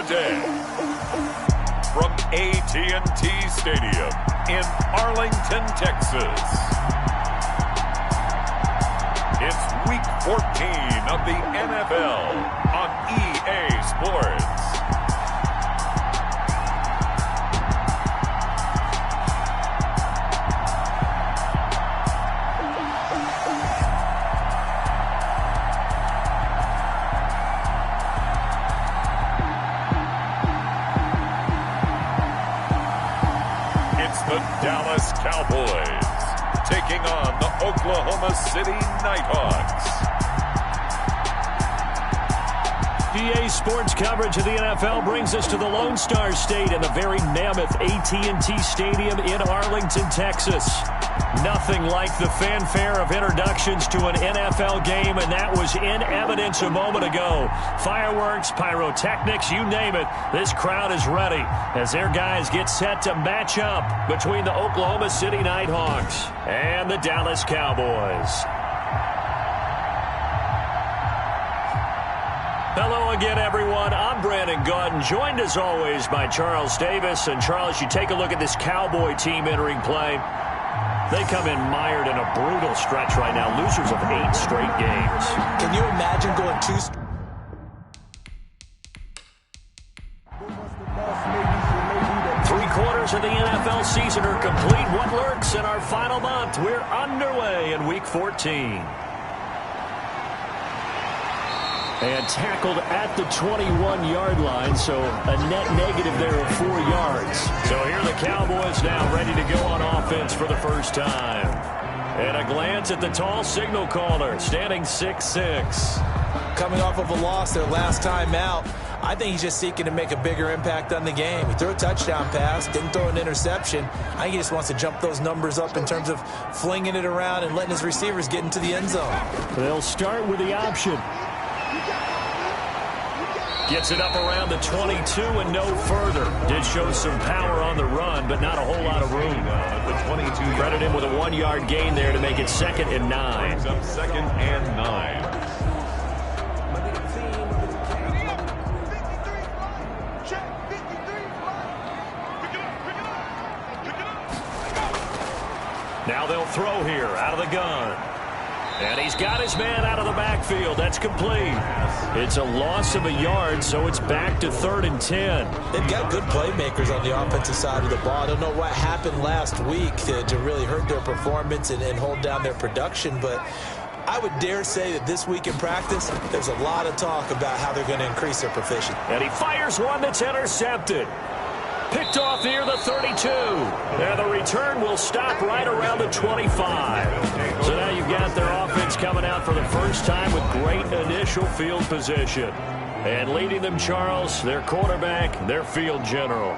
day. From AT&T Stadium in Arlington, Texas. It's Week 14 of the NFL on EA Sports. The Dallas Cowboys taking on the Oklahoma City NightHawks. EA Sports coverage of the NFL brings us to the Lone Star State in the very mammoth AT&T Stadium in Arlington, Texas. Nothing like the fanfare of introductions to an NFL game, and that was in evidence a moment ago. Fireworks, pyrotechnics, you name it, this crowd is ready as their guys get set to match up between the Oklahoma City NightHawks and the Dallas Cowboys. Hello again, everyone. I'm Brandon Gautin, joined as always by Charles Davis. And Charles, you take a look at this Cowboy team entering play. They come in mired in a brutal stretch right now, losers of 8 straight games. Can you imagine going 2 Three-quarters of the NFL season are complete. What lurks in our final month? We're underway in Week 14. And tackled at the 21-yard line, so a net negative there of 4 yards. So here are the Cowboys now ready to go on offense for the first time. And a glance at the tall signal caller, standing 6'6". Coming off of a loss their last time out, I think he's just seeking to make a bigger impact on the game. He threw a touchdown pass, didn't throw an interception. I think he just wants to jump those numbers up in terms of flinging it around and letting his receivers get into the end zone. They'll start with the option. Gets it up around the 22 and no further. Did show some power on the run, but not a whole lot of room. Credit him with a 1-yard gain there to make it 2nd and 9. Up 2nd and 9. Now they'll throw here out of the gun. And he's got his man out of the backfield. That's complete. It's a loss of a yard, so it's back to 3rd and 10. They've got good playmakers on the offensive side of the ball. I don't know what happened last week to really hurt their performance and hold down their production, but I would dare say that this week in practice, there's a lot of talk about how they're going to increase their proficiency. And he fires one that's intercepted. Picked off near the 32. And the return will stop right around the 25. So now you've got their offense coming out for the first time with great initial field position. And leading them, Charles, their quarterback, their field general.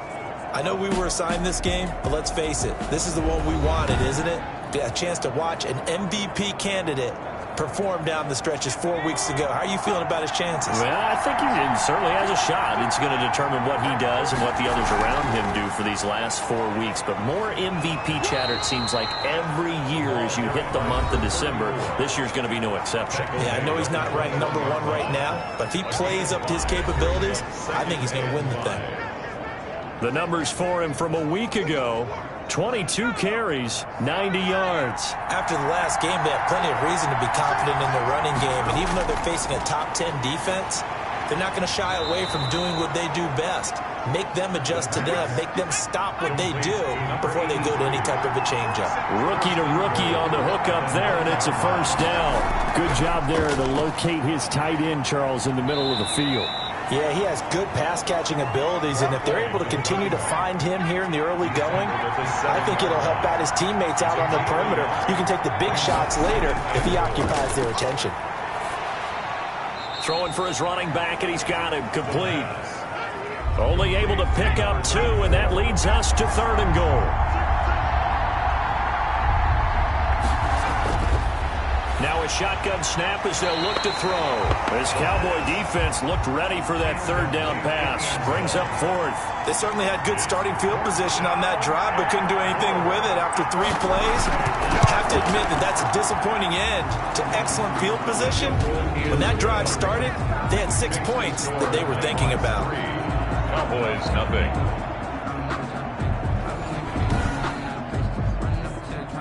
I know we were assigned this game, but let's face it, this is the one we wanted, isn't it? A chance to watch an MVP candidate perform down the stretches 4 weeks ago. How are you feeling about his chances? Well, I think he certainly has a shot. It's going to determine what he does and what the others around him do for these last 4 weeks. But more MVP chatter, it seems like, every year as you hit the month of December. This year's going to be no exception. Yeah, I know he's not ranked #1 right now, but if he plays up to his capabilities, I think he's going to win the thing. The numbers for him from a week ago: 22 carries, 90 yards. After the last game, they have plenty of reason to be confident in the running game. And even though they're facing a top 10 defense, they're not going to shy away from doing what they do best. Make them adjust to them. Make them stop what they do before they go to any type of a change-up. Rookie to rookie on the hook up there, and it's a first down. Good job there to locate his tight end, Charles, in the middle of the field. Yeah, he has good pass-catching abilities, and if they're able to continue to find him here in the early going, I think it'll help out his teammates out on the perimeter. You can take the big shots later if he occupies their attention. Throwing for his running back, and he's got him complete. Only able to pick up 2, and that leads us to 3rd and goal. Now a shotgun snap as they'll look to throw. This Cowboy defense looked ready for that 3rd down pass. Brings up 4th. They certainly had good starting field position on that drive, but couldn't do anything with it after 3 plays. I have to admit that that's a disappointing end to excellent field position. When that drive started, they had 6 points that they were thinking about. Cowboys nothing.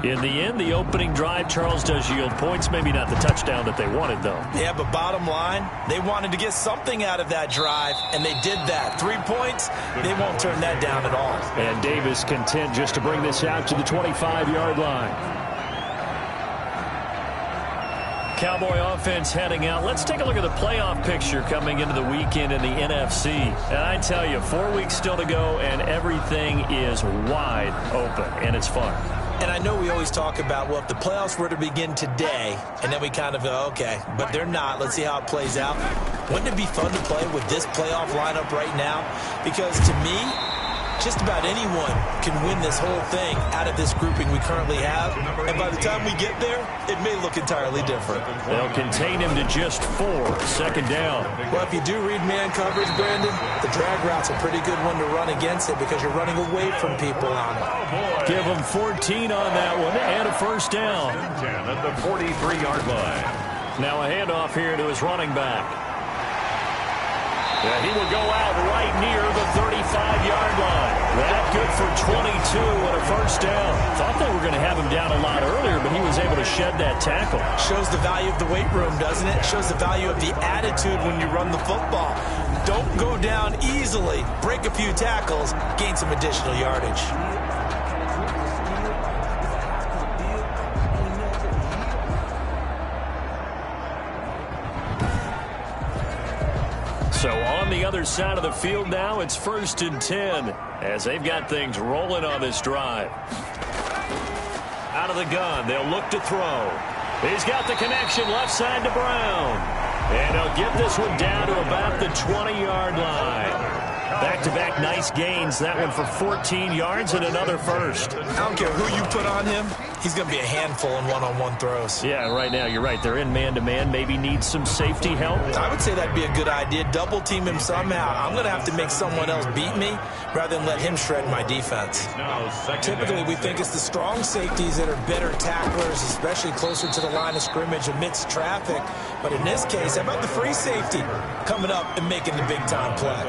In the end, the opening drive, Charles, does yield points. Maybe not the touchdown that they wanted, though. Yeah, but bottom line, they wanted to get something out of that drive, and they did that. 3 points, they won't turn that down at all. And Davis content just to bring this out to the 25-yard line. Cowboy offense heading out. Let's take a look at the playoff picture coming into the weekend in the NFC. And I tell you, 4 weeks still to go, and everything is wide open, and it's fun. And I know we always talk about, well, if the playoffs were to begin today, and then we kind of go, okay, but they're not. Let's see how it plays out. Wouldn't it be fun to play with this playoff lineup right now? Because to me, just about anyone can win this whole thing out of this grouping we currently have. And by the time we get there, it may look entirely different. They'll contain him to just 4. Second down. Well, if you do read man coverage, Brandon, the drag route's a pretty good one to run against it because you're running away from people on it. Give him 14 on that one and a first down. 10 at the 43-yard line. Now a handoff here to his running back. Yeah, he will go out right near the 35-yard line. That good for 22 and a first down. Thought they were going to have him down a lot earlier, but he was able to shed that tackle. Shows the value of the weight room, doesn't it? Shows the value of the attitude when you run the football. Don't go down easily. Break a few tackles. Gain some additional yardage. So on the other side of the field now, it's 1st and 10 as they've got things rolling on this drive. Out of the gun, they'll look to throw. He's got the connection left side to Brown. And he'll get this one down to about the 20-yard line. Back-to-back nice gains. That one for 14 yards and another first. I don't care who you put on him. He's going to be a handful in one-on-one throws. Yeah, right now you're right. They're in man-to-man. Maybe need some safety help. I would say that'd be a good idea. Double team him somehow. I'm going to have to make someone else beat me rather than let him shred my defense. Typically, we think it's the strong safeties that are better tacklers, especially closer to the line of scrimmage amidst traffic. But in this case, how about the free safety coming up and making the big-time play?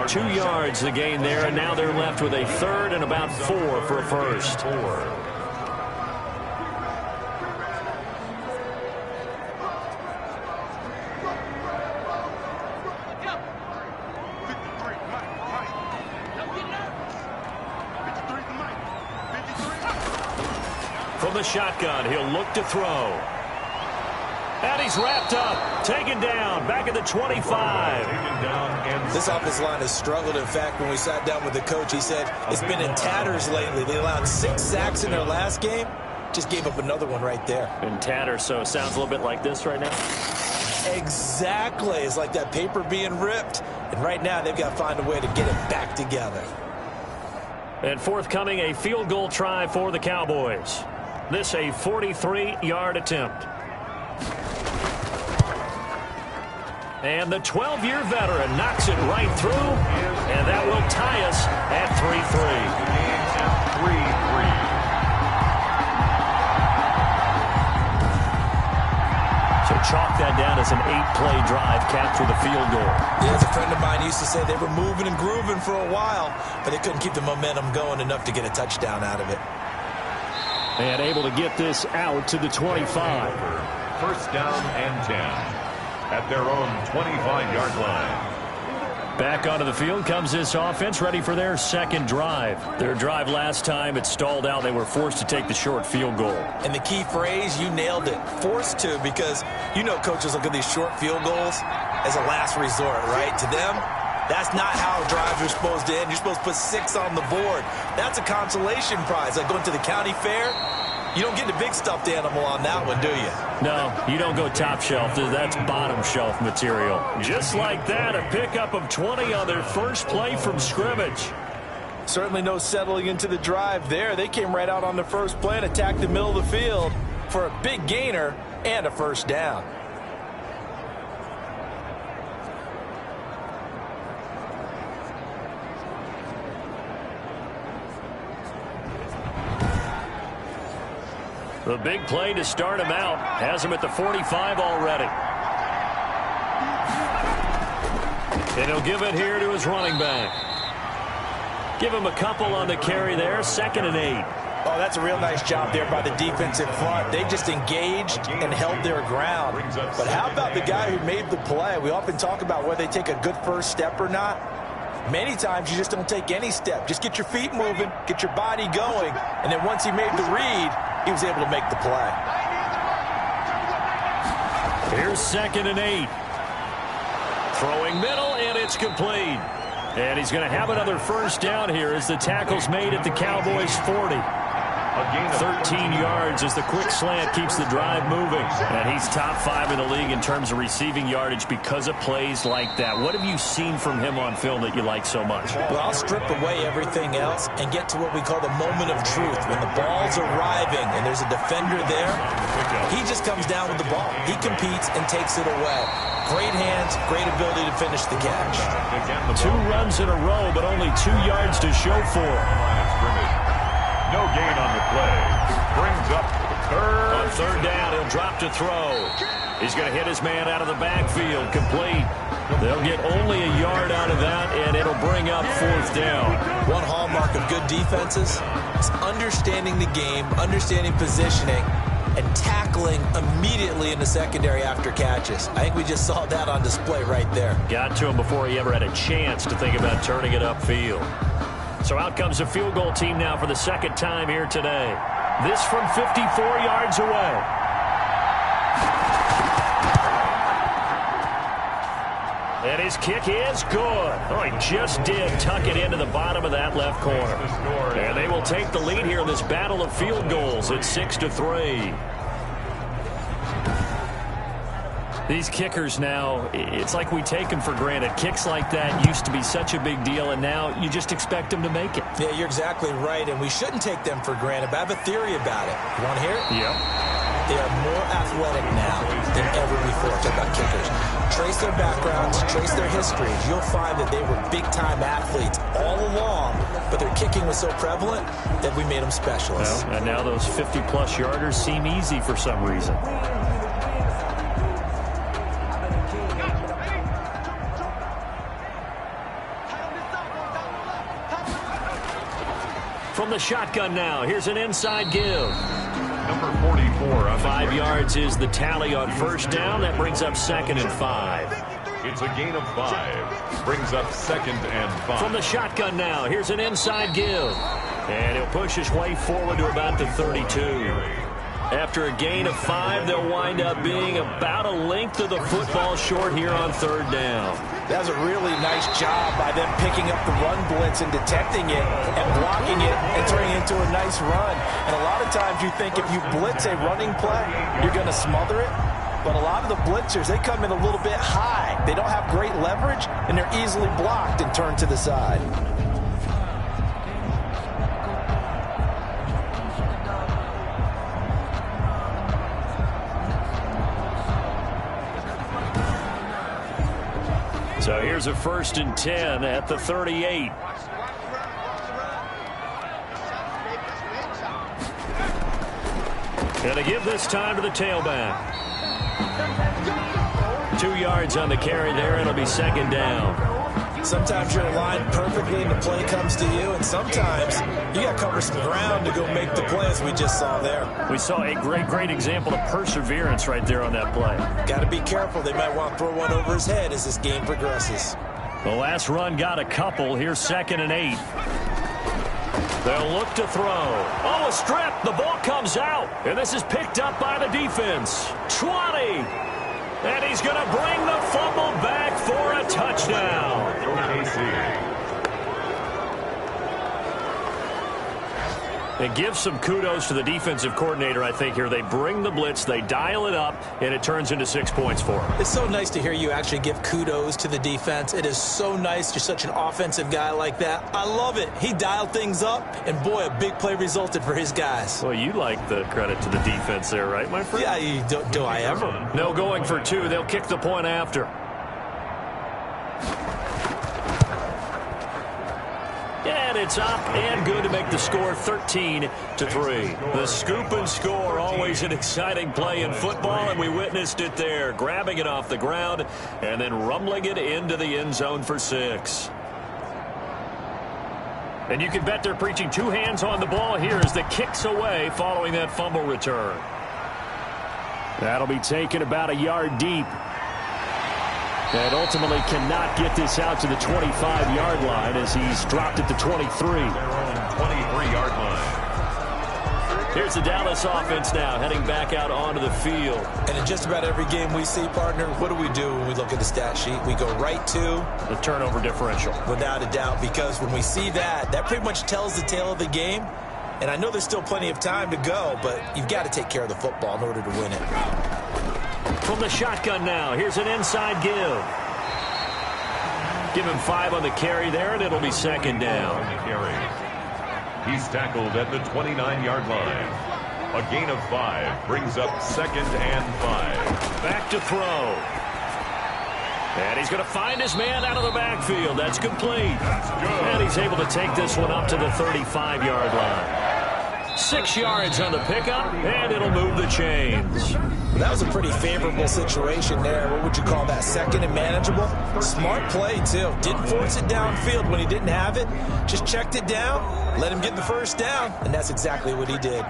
2 yards the gain there, and now they're left with a third and about 4 for a first. From the shotgun, he'll look to throw. And he's wrapped up, taken down, back at the 25. This offensive line has struggled. In fact, when we sat down with the coach, he said it's been in tatters lately. They allowed 6 sacks in their last game. Just gave up another one right there. In tatters, so it sounds a little bit like this right now. Exactly. It's like that paper being ripped. And right now, they've got to find a way to get it back together. And forthcoming, a field goal try for the Cowboys. This a 43-yard attempt. And the 12-year veteran knocks it right through, and that will tie us at 3-3. So chalk that down as an 8-play drive, capture the field goal. Yeah, as a friend of mine used to say, they were moving and grooving for a while, but they couldn't keep the momentum going enough to get a touchdown out of it. And able to get this out to the 25. First down and 10 at their own 25-yard line. Back onto the field comes this offense, ready for their second drive. Their drive last time, it stalled out. They were forced to take the short field goal. And the key phrase, you nailed it, forced to, because you know coaches look at these short field goals as a last resort, right? To them, that's not how drives are supposed to end. You're supposed to put 6 on the board. That's a consolation prize, like going to the county fair. You don't get the big stuffed animal on that one, do you? No, you don't go top shelf. That's bottom shelf material. Just like that, a pickup of 20 on their first play from scrimmage. Certainly no settling into the drive there. They came right out on the first play and attacked the middle of the field for a big gainer and a first down. The big play to start him out. Has him at the 45 already. And he'll give it here to his running back. Give him a couple on the carry there. 2nd and 8. Oh, that's a real nice job there by the defensive front. They just engaged and held their ground. But how about the guy who made the play? We often talk about whether they take a good first step or not. Many times you just don't take any step. Just get your feet moving, get your body going, and then once he made the read, he was able to make the play. Here's 2nd and 8. Throwing middle, and it's complete. And he's going to have another first down here as the tackle's made at the Cowboys' 40. 13 yards as the quick slant keeps the drive moving. And he's top 5 in the league in terms of receiving yardage because of plays like that. What have you seen from him on film that you like so much? Well, I'll strip away everything else and get to what we call the moment of truth. When the ball's arriving and there's a defender there, he just comes down with the ball. He competes and takes it away. Great hands, great ability to finish the catch. 2 runs in a row, but only 2 yards to show for it. No gain on the play. Brings up third. On 3rd down, he'll drop to throw. He's going to hit his man out of the backfield. Complete. They'll get only a yard out of that, and it'll bring up 4th down. One hallmark of good defenses is understanding the game, understanding positioning, and tackling immediately in the secondary after catches. I think we just saw that on display right there. Got to him before he ever had a chance to think about turning it upfield. So out comes a field goal team now for the 2nd time here today. This from 54 yards away. And his kick is good. Oh, he just did tuck it into the bottom of that left corner. And they will take the lead here in this battle of field goals at 6-3. These kickers now, it's like we take them for granted. Kicks like that used to be such a big deal, and now you just expect them to make it. Yeah, you're exactly right, and we shouldn't take them for granted, but I have a theory about it. You want to hear it? Yep. They are more athletic now than ever before. Talk about kickers. Trace their backgrounds, trace their histories. You'll find that they were big-time athletes all along, but their kicking was so prevalent that we made them specialists. Well, and now those 50-plus yarders seem easy for some reason. From the shotgun now, here's an inside give. Number 44 on 5 yards is the tally on 1st down. That brings up 2nd and 5. It's a gain of 5. Brings up 2nd and 5. From the shotgun now, here's an inside give. And he'll push his way forward to about the 32. After a gain of 5, they'll wind up being about a length of the football short here on 3rd down. That was a really nice job by them picking up the run blitz and detecting it and blocking it and turning it into a nice run. And a lot of times you think if you blitz a running play, you're going to smother it. But a lot of the blitzers, they come in a little bit high. They don't have great leverage, and they're easily blocked and turned to the side. So here's a 1st and 10 at the 38. And to give this time to the tailback. 2 yards on the carry there. It'll be 2nd down. Sometimes you're aligned perfectly and the play comes to you, and sometimes you got to cover some ground to go make the play, as we just saw there. We saw a great example of perseverance right there on that play. Got to be careful. They might want to throw one over his head as this game progresses. The last run got a couple. Here's 2nd and 8. They'll look to throw. Oh, a strip. The ball comes out. And this is picked up by the defense. 20. And he's going to bring the fumble back for a touchdown. And give some kudos to the defensive coordinator, I think, here. They bring the blitz, they dial it up, and it turns into 6 points for them. It's so nice to hear you actually give kudos to the defense. It is so nice. You're such an offensive guy like that. I love it. He dialed things up, and boy, a big play resulted for his guys. Well, you like the credit to the defense there, right, my friend? Yeah, do I ever? No going for 2. They'll kick the point after. And it's up and good to make the score 13-3. The scoop and score, always an exciting play in football, and we witnessed it there, grabbing it off the ground and then rumbling it into the end zone for 6. And you can bet they're preaching two hands on the ball here as the kick's away following that fumble return. That'll be taken about a yard deep. And ultimately cannot get this out to the 25-yard line as he's dropped at the 23. Their own 23-yard line. Here's the Dallas offense now heading back out onto the field. And in just about every game we see, partner, what do we do when we look at the stat sheet? We go right to the turnover differential. Without a doubt, because when we see that, that pretty much tells the tale of the game. And I know there's still plenty of time to go, but you've got to take care of the football in order to win it. From the shotgun now, here's an inside give. Give him 5 on the carry there, and it'll be second down. On the carry. He's tackled at the 29-yard line. A gain of 5 brings up 2nd and 5. Back to throw. And he's going to find his man out of the backfield. That's complete. That's good. And he's able to take this one up to the 35-yard line. 6 yards on the pickup, and it'll move the chains. That was a pretty favorable situation there. What would you call that? Second and manageable? Smart play, too. Didn't force it downfield when he didn't have it. Just checked it down, let him get the first down, and that's exactly what he did.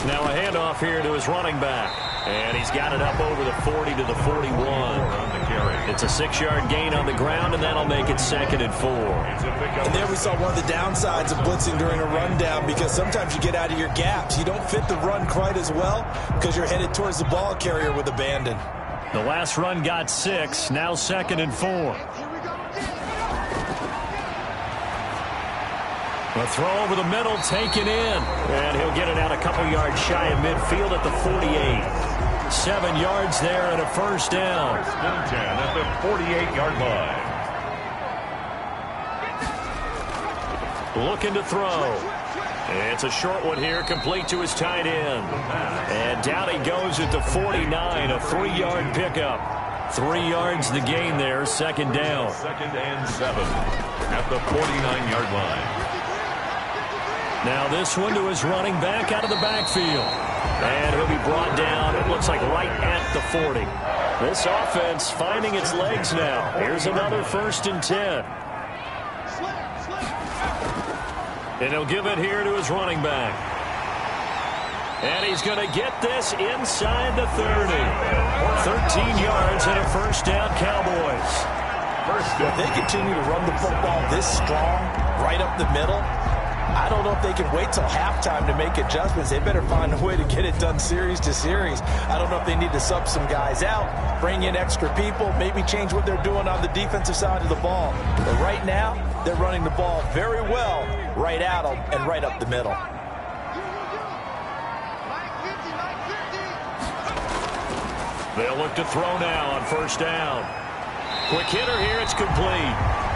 Now a handoff here to his running back. And he's got it up over the 40 to the 41. On the carry. It's a 6-yard gain on the ground, and that'll make it 2nd and 4. And there we saw one of the downsides of blitzing during a rundown, because sometimes you get out of your gaps. You don't fit the run quite as well because you're headed towards the ball carrier with abandon. The last run got 6, now 2nd and 4. A throw over the middle, taken in. And he'll get it out a couple yards shy of midfield at the 48. 7 yards there and a first down. 1st and 10 at the 48-yard line. Looking to throw. It's a short one here, complete to his tight end. And down he goes at the 49, a 3-yard pickup. 3 yards the gain there, 2nd down. 2nd and 7 at the 49-yard line. Now this one to his running back out of the backfield. And he'll be brought down, it looks like right at the 40. This offense finding its legs now. Here's another 1st and 10. And he'll give it here to his running back. And he's going to get this inside the 30. 13 yards and a first down, Cowboys. If they continue to run the football this strong, right up the middle, I don't know if they can wait till halftime to make adjustments. They better find a way to get it done series to series. I don't know if they need to sub some guys out, bring in extra people, maybe change what they're doing on the defensive side of the ball. But right now, they're running the ball very well right at them and right up the middle. They'll look to throw now on first down. Quick hitter here, it's complete.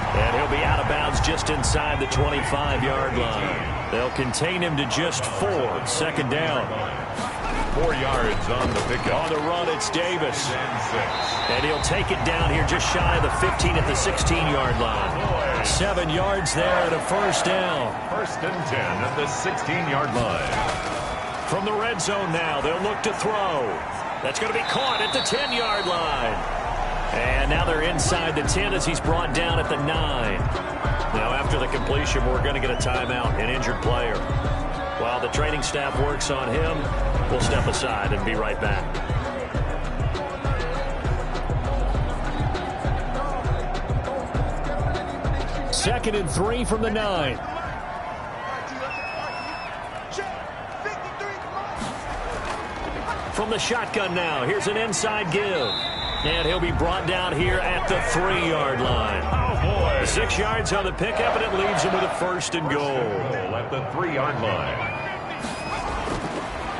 And he'll be out of bounds just inside the 25-yard line. They'll contain him to just 4, 2nd down. 4 yards on the pickup. On the run, it's Davis. And 6. And he'll take it down here just shy of the 15 at the 16-yard line. 7 yards there and a first down. 1st and 10 at the 16-yard line. From the red zone now, they'll look to throw. That's going to be caught at the 10-yard line. And now they're inside the 10 as he's brought down at the 9. Now after the completion, we're going to get a timeout, an injured player. While the training staff works on him, we'll step aside and be right back. Second and 3 from the 9. From the shotgun now, here's an inside give. And he'll be brought down here at the 3-yard line. Oh, boy. 6 yards on the pickup, and it leaves him with a 1st and goal. At the 3-yard line.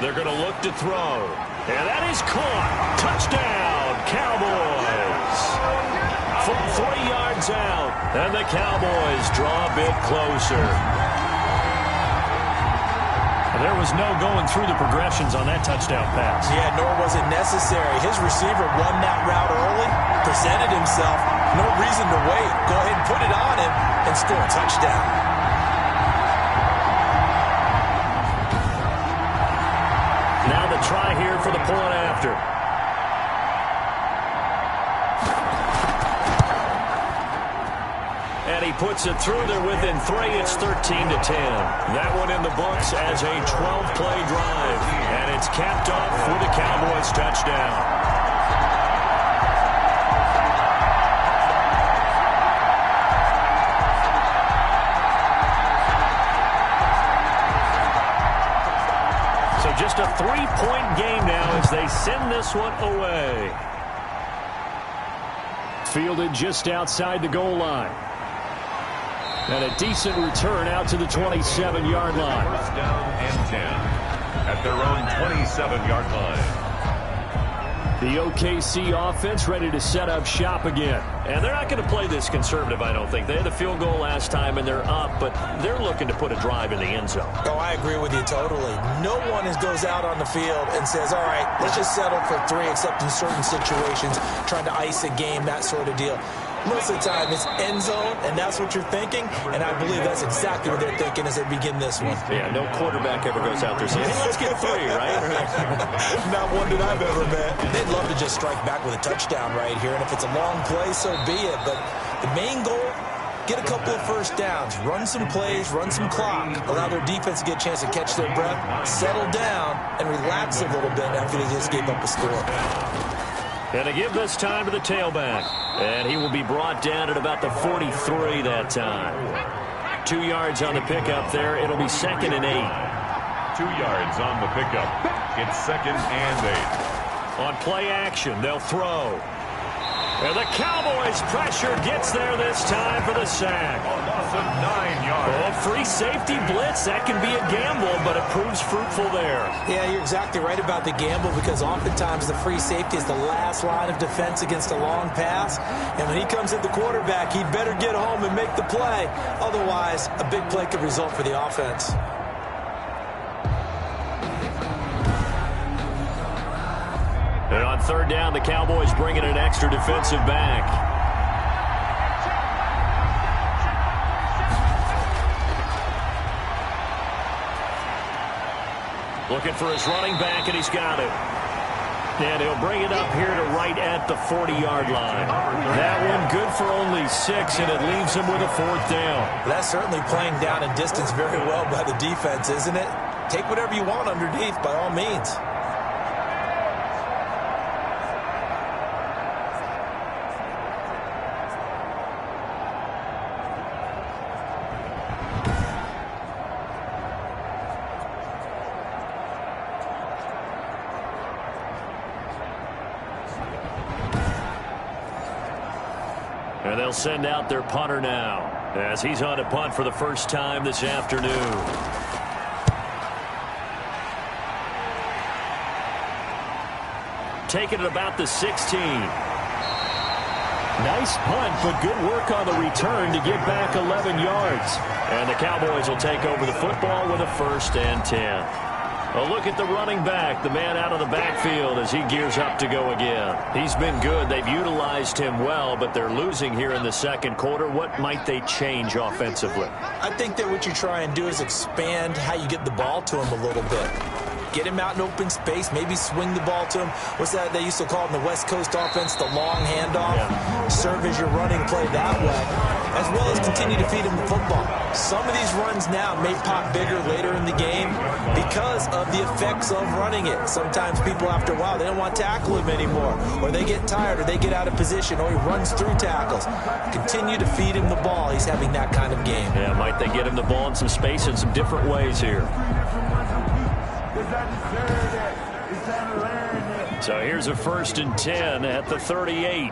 They're going to look to throw. And that is caught. Touchdown, Cowboys. From 3 yards out. And the Cowboys draw a bit closer. There was no going through the progressions on that touchdown pass. Yeah, nor was it necessary. His receiver won that route early, presented himself. No reason to wait. Go ahead and put it on him and score a touchdown. Now the try here for the point after. puts it through. They're within 3. It's 13-10. That one in the books as a 12-play drive. And it's capped off with a Cowboys touchdown. Just a 3-point game now as they send this one away. Fielded just outside the goal line. And a decent return out to the 27-yard line. First down and 10 at their own 27-yard line. The OKC offense ready to set up shop again. And they're not going to play this conservative, I don't think. They had the field goal last time, and they're up, but they're looking to put a drive in the end zone. Oh, I agree with you totally. No one goes out on the field and says, all right, let's just settle for 3, except in certain situations, trying to ice a game, that sort of deal. Most of the time, it's end zone, and that's what you're thinking, and I believe that's exactly what they're thinking as they begin this one. Yeah, no quarterback ever goes out there saying, hey, let's get 3, right? Not one that I've ever met. They'd love to just strike back with a touchdown right here, and if it's a long play, so be it. But the main goal, get a couple of first downs, run some plays, run some clock, allow their defense to get a chance to catch their breath, settle down, and relax a little bit after they just gave up a score. And to give this time to the tailback. And he will be brought down at about the 43 that time. 2 yards on the pickup there. It'll be 2nd and 8. 2 yards on the pickup. It's 2nd and 8. On play action, they'll throw. And the Cowboys pressure gets there this time for the sack. A loss of 9 yards. Oh, free safety blitz. That can be a gamble, but it proves fruitful there. Yeah, you're exactly right about the gamble because oftentimes the free safety is the last line of defense against a long pass. And when he comes at the quarterback, he'd better get home and make the play. Otherwise, a big play could result for the offense. And on 3rd down, the Cowboys bring in an extra defensive back. Looking for his running back, and he's got it. And he'll bring it up here to right at the 40-yard line. That one good for only 6, and it leaves him with a 4th down. That's certainly playing down in distance very well by the defense, isn't it? Take whatever you want underneath, by all means. And they'll send out their punter now as he's on to punt for the first time this afternoon. Taking it about the 16. Nice punt, but good work on the return to get back 11 yards. And the Cowboys will take over the football with a 1st and 10. A look at the running back, the man out of the backfield as he gears up to go again. He's been good. They've utilized him well, but they're losing here in the 2nd quarter. What might they change offensively? I think that what you try and do is expand how you get the ball to him a little bit. Get him out in open space, maybe swing the ball to him. What's that they used to call in the West Coast offense, the long handoff? Yeah. Serve as your running play that way, as well as continue to feed him the football. Some of these runs now may pop bigger later in the game because of the effects of running it. Sometimes people, after a while, they don't want to tackle him anymore, or they get tired, or they get out of position, or he runs through tackles. Continue to feed him the ball. He's having that kind of game. Yeah, might they get him the ball in some space in some different ways here. So here's a 1st and 10 at the 38.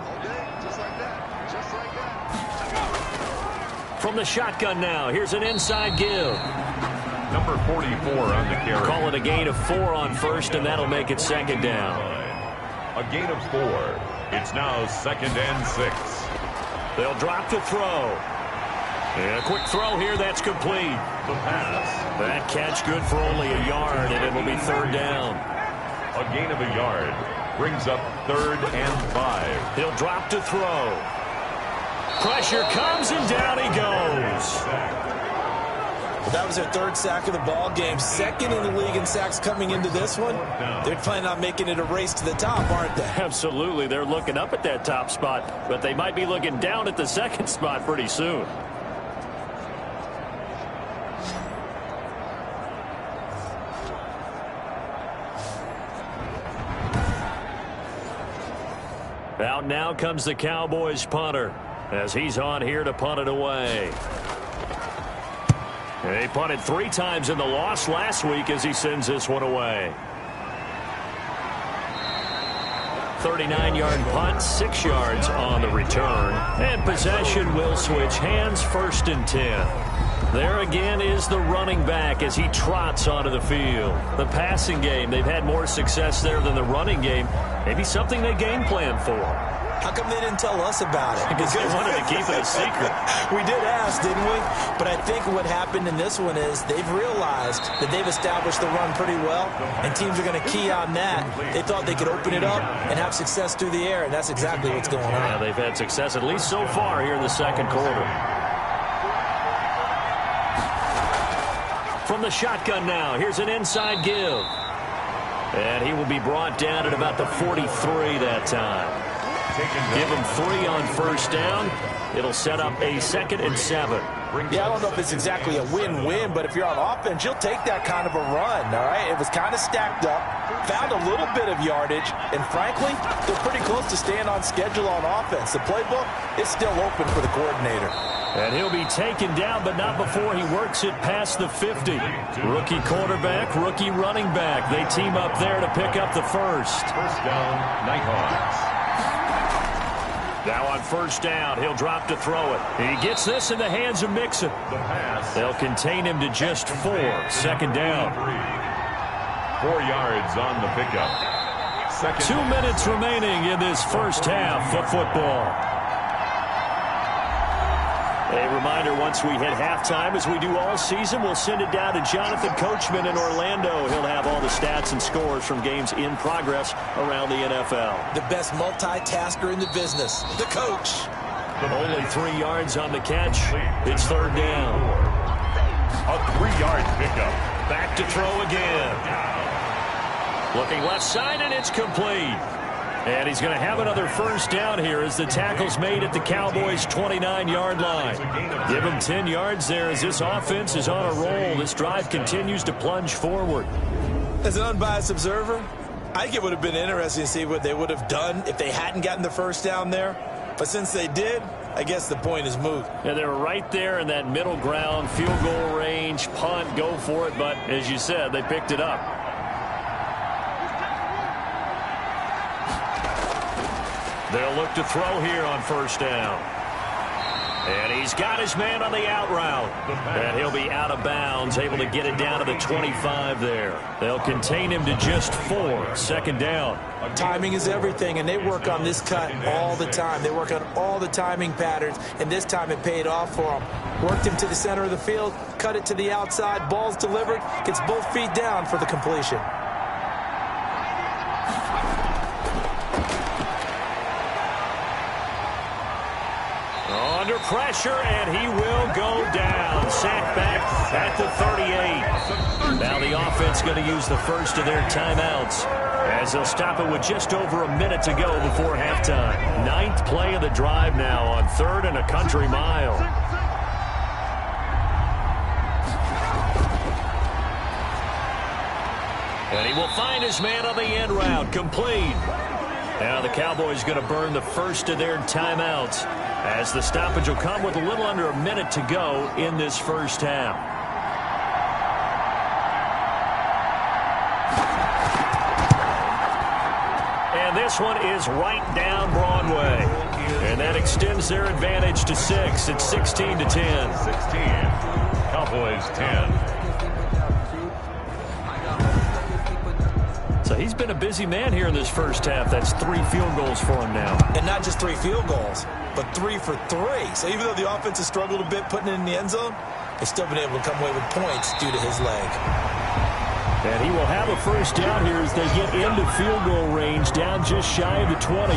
From the shotgun now, here's an inside give. Number 44 on the carry. Call it a gain of 4 on 1st, and that'll make it 2nd down. A gain of 4. It's now 2nd and 6. They'll drop to throw. And a quick throw here, that's complete. The pass. That catch good for only a yard, and it'll be 3rd down. A gain of a yard brings up 3rd and 5. He'll drop to throw. Pressure comes, and down he goes. Well, that was their 3rd sack of the ball game. 2nd in the league in sacks coming into this one. They're planning on making it a race to the top, aren't they? Absolutely. They're looking up at that top spot, but they might be looking down at the 2nd spot pretty soon. Out now comes the Cowboys punter as he's on here to punt it away. He punted 3 times in the loss last week as he sends this one away. 39-yard punt, 6 yards on the return. And possession will switch hands, 1st and 10. There again is the running back as he trots onto the field. The passing game, they've had more success there than the running game. Maybe something they game plan for. How come they didn't tell us about it? Because they wanted to keep it a secret. We did ask, didn't we? But I think what happened in this one is they've realized that they've established the run pretty well, and teams are going to key on that. They thought they could open it up and have success through the air, and that's exactly what's going on. Yeah, they've had success at least so far here in the second quarter. From the shotgun now, here's an inside give. And he will be brought down at about the 43 that time. Give him 3 on 1st down. It'll set up a 2nd and 7. Yeah, I don't know if it's exactly a win-win, but if you're on offense, you'll take that kind of a run, all right? It was kind of stacked up, found a little bit of yardage, and frankly, they're pretty close to staying on schedule on offense. The playbook is still open for the coordinator. And he'll be taken down, but not before he works it past the 50. Rookie quarterback, rookie running back. They team up there to pick up the first. 1st down, Nighthawks. Now on 1st down, he'll drop to throw it. He gets this in the hands of Mixon. The pass. They'll contain him to just 4. 2nd down. 4 yards on the pickup. 2 minutes remaining in this first half of football. A reminder, once we hit halftime, as we do all season, we'll send it down to Jonathan Coachman in Orlando. He'll have all the stats and scores from games in progress around the NFL. The best multitasker in the business, the coach. Only 3 yards on the catch. It's 3rd down. A 3-yard pickup. Back to throw again. Looking left side, and it's complete. And he's going to have another 1st down here as the tackle's made at the Cowboys' 29-yard line. Give him 10 yards there as this offense is on a roll. This drive continues to plunge forward. As an unbiased observer, I think it would have been interesting to see what they would have done if they hadn't gotten the 1st down there. But since they did, I guess the point is moot. Yeah, they were right there in that middle ground, field goal range, punt, go for it. But as you said, they picked it up. They'll look to throw here on 1st down. And he's got his man on the out route. And he'll be out of bounds, able to get it down to the 25 there. They'll contain him to just 4. 2nd down. Timing is everything, and they work on this cut all the time. They work on all the timing patterns, and this time it paid off for them. Worked him to the center of the field, cut it to the outside, ball's delivered, gets both feet down for the completion. Under pressure, and he will go down. Sacked back at the 38. Now the offense going to use the first of their timeouts as they'll stop it with just over a minute to go before halftime. 9th play of the drive now on 3rd and a country mile. And he will find his man on the end route. Complete. Now the Cowboys going to burn the first of their timeouts as the stoppage will come with a little under a minute to go in this first half. And this one is right down Broadway. And that extends their advantage to 6. It's 16-10. 16. Cowboys 10. So he's been a busy man here in this first half. That's 3 field goals for him now. And not just 3 field goals, but 3 for 3. So even though the offense has struggled a bit putting it in the end zone, they've still been able to come away with points due to his leg. And he will have a 1st down here as they get into field goal range, down just shy of the 20.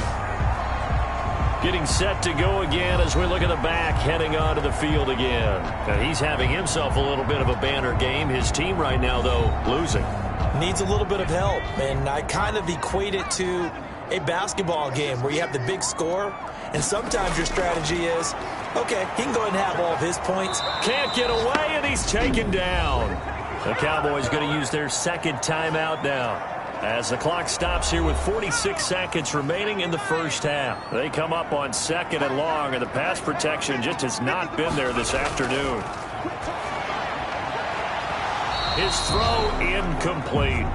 Getting set to go again as we look at the back, heading onto the field again. And he's having himself a little bit of a banner game. His team right now, though, losing. Needs a little bit of help, and I kind of equate it to a basketball game where you have the big score, and sometimes your strategy is, okay, he can go ahead and have all of his points. Can't get away, and he's taken down. The Cowboys going to use their 2nd timeout now. As the clock stops here with 46 seconds remaining in the first half. They come up on 2nd and long, and the pass protection just has not been there this afternoon. His throw incomplete.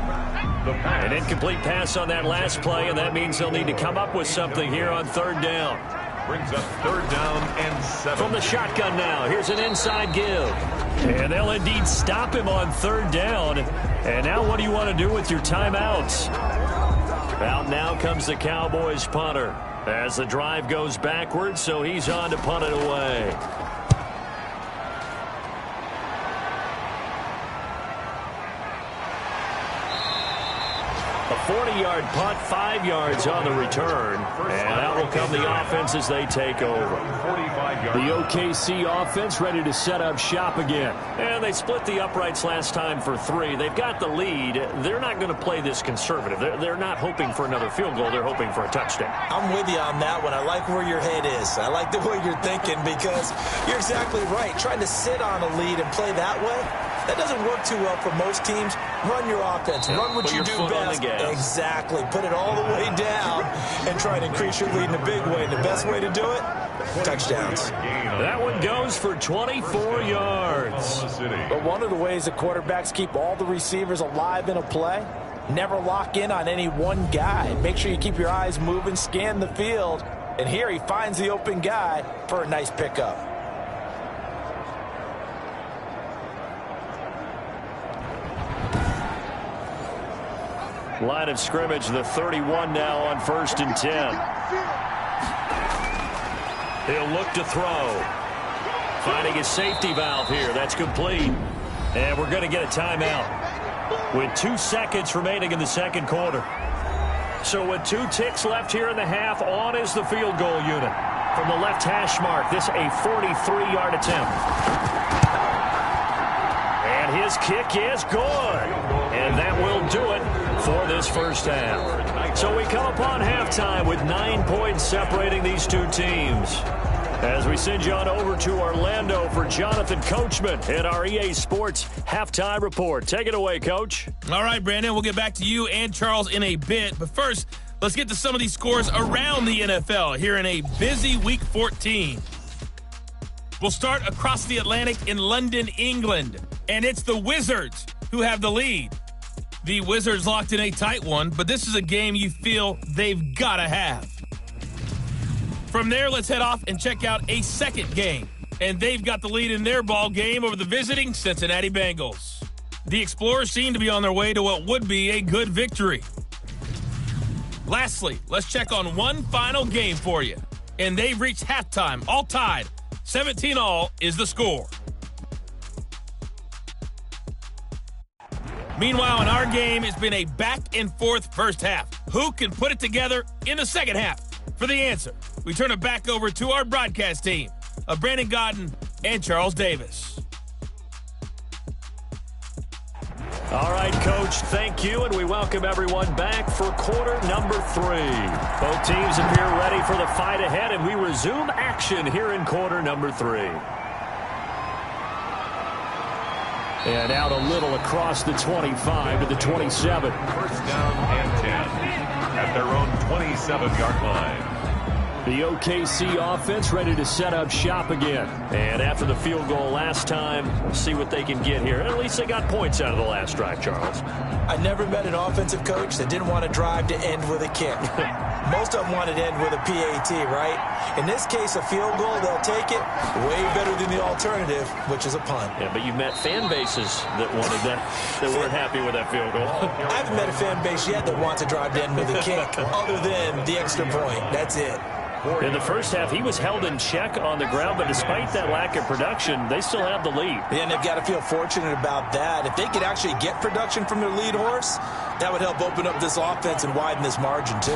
An incomplete pass on that last play, and that means they'll need to come up with something here on 3rd down. Brings up 3rd down and 7. From the shotgun now, here's an inside give. And they'll indeed stop him on 3rd down. And now what do you want to do with your timeouts? Out now comes the Cowboys punter as the drive goes backwards, so he's on to punt it away. A 40-yard punt, 5 yards on the return. And out will come the offense as they take over. The OKC offense ready to set up shop again. And they split the uprights last time for 3. They've got the lead. They're not going to play this conservative. They're not hoping for another field goal. They're hoping for a touchdown. I'm with you on that one. I like where your head is. I like the way you're thinking because you're exactly right. Trying to sit on a lead and play that way, that doesn't work too well for most teams. Run your offense. Run what you do best. Exactly. Put it all the way down and try to increase your lead in a big way. The best way to do it, touchdowns. That one goes for 24 yards. But one of the ways the quarterbacks keep all the receivers alive in a play, never lock in on any one guy. Make sure you keep your eyes moving, scan the field. And here he finds the open guy for a nice pickup. Line of scrimmage, the 31 now on 1st and 10. He'll look to throw. Finding his safety valve here. That's complete. And we're going to get a timeout with 2 seconds remaining in the 2nd quarter. So with 2 ticks left here in the half, on is the field goal unit. From the left hash mark, this a 43-yard attempt. And his kick is good. And that will do it for this first half. So we come upon halftime with 9 points separating these 2 teams. As we send you on over to Orlando for Jonathan Coachman in our EA Sports Halftime Report. Take it away, Coach. All right, Brandon, we'll get back to you and Charles in a bit. But first, let's get to some of these scores around the NFL here in a busy Week 14. We'll start across the Atlantic in London, England. And it's the Wizards who have the lead. The Wizards locked in a tight one, but this is a game you feel they've got to have. From there, let's head off and check out a second game. And they've got the lead in their ball game over the visiting Cincinnati Bengals. The Explorers seem to be on their way to what would be a good victory. Lastly, let's check on one final game for you. And they've reached halftime, all tied. 17-all is the score. Meanwhile, in our game, it's been a back-and-forth first half. Who can put it together in the second half? For the answer, we turn it back over to our broadcast team of Brandon Godden and Charles Davis. All right, Coach, thank you, and we welcome everyone back for quarter number 3. Both teams appear ready for the fight ahead, and we resume action here in quarter number 3. And out a little across the 25 to the 27. First down and 10 at their own 27-yard line. The OKC offense ready to set up shop again. And after the field goal last time, we'll see what they can get here. At least they got points out of the last drive, Charles. I never met an offensive coach that didn't want to drive to end with a kick. Most of them wanted to end with a PAT, right? In this case, a field goal, they'll take it way better than the alternative, which is a punt. Yeah, but you've met fan bases that wanted that weren't happy with that field goal. I haven't met a fan base yet that wants to drive to end with a kick other than the extra point. That's it. In the first half, he was held in check on the ground, but despite that lack of production, they still have the lead. And they've got to feel fortunate about that. If they could actually get production from their lead horse, that would help open up this offense and widen this margin, too.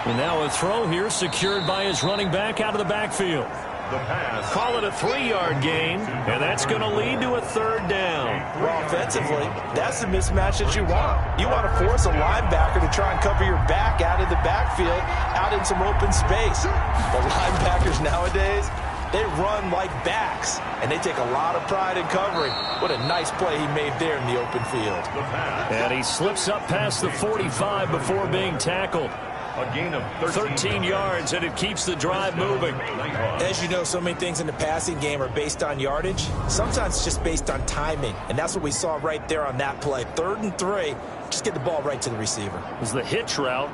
And now a throw here secured by his running back out of the backfield. The pass. Call it a 3-yard gain, and that's going to lead to a third down. Well, offensively, that's the mismatch that you want. You want to force a linebacker to try and cover your back out of the backfield, out in some open space. The linebackers nowadays, They run like backs, and they take a lot of pride in covering. What a nice play he made there in the open field. And he slips up past the 45 before being tackled. A gain of 13 yards, and it keeps the drive moving. As you know, so many things in the passing game are based on yardage. Sometimes it's just based on timing, and that's what we saw right there on that play. 3rd and 3, just get the ball right to the receiver. It was the hitch route.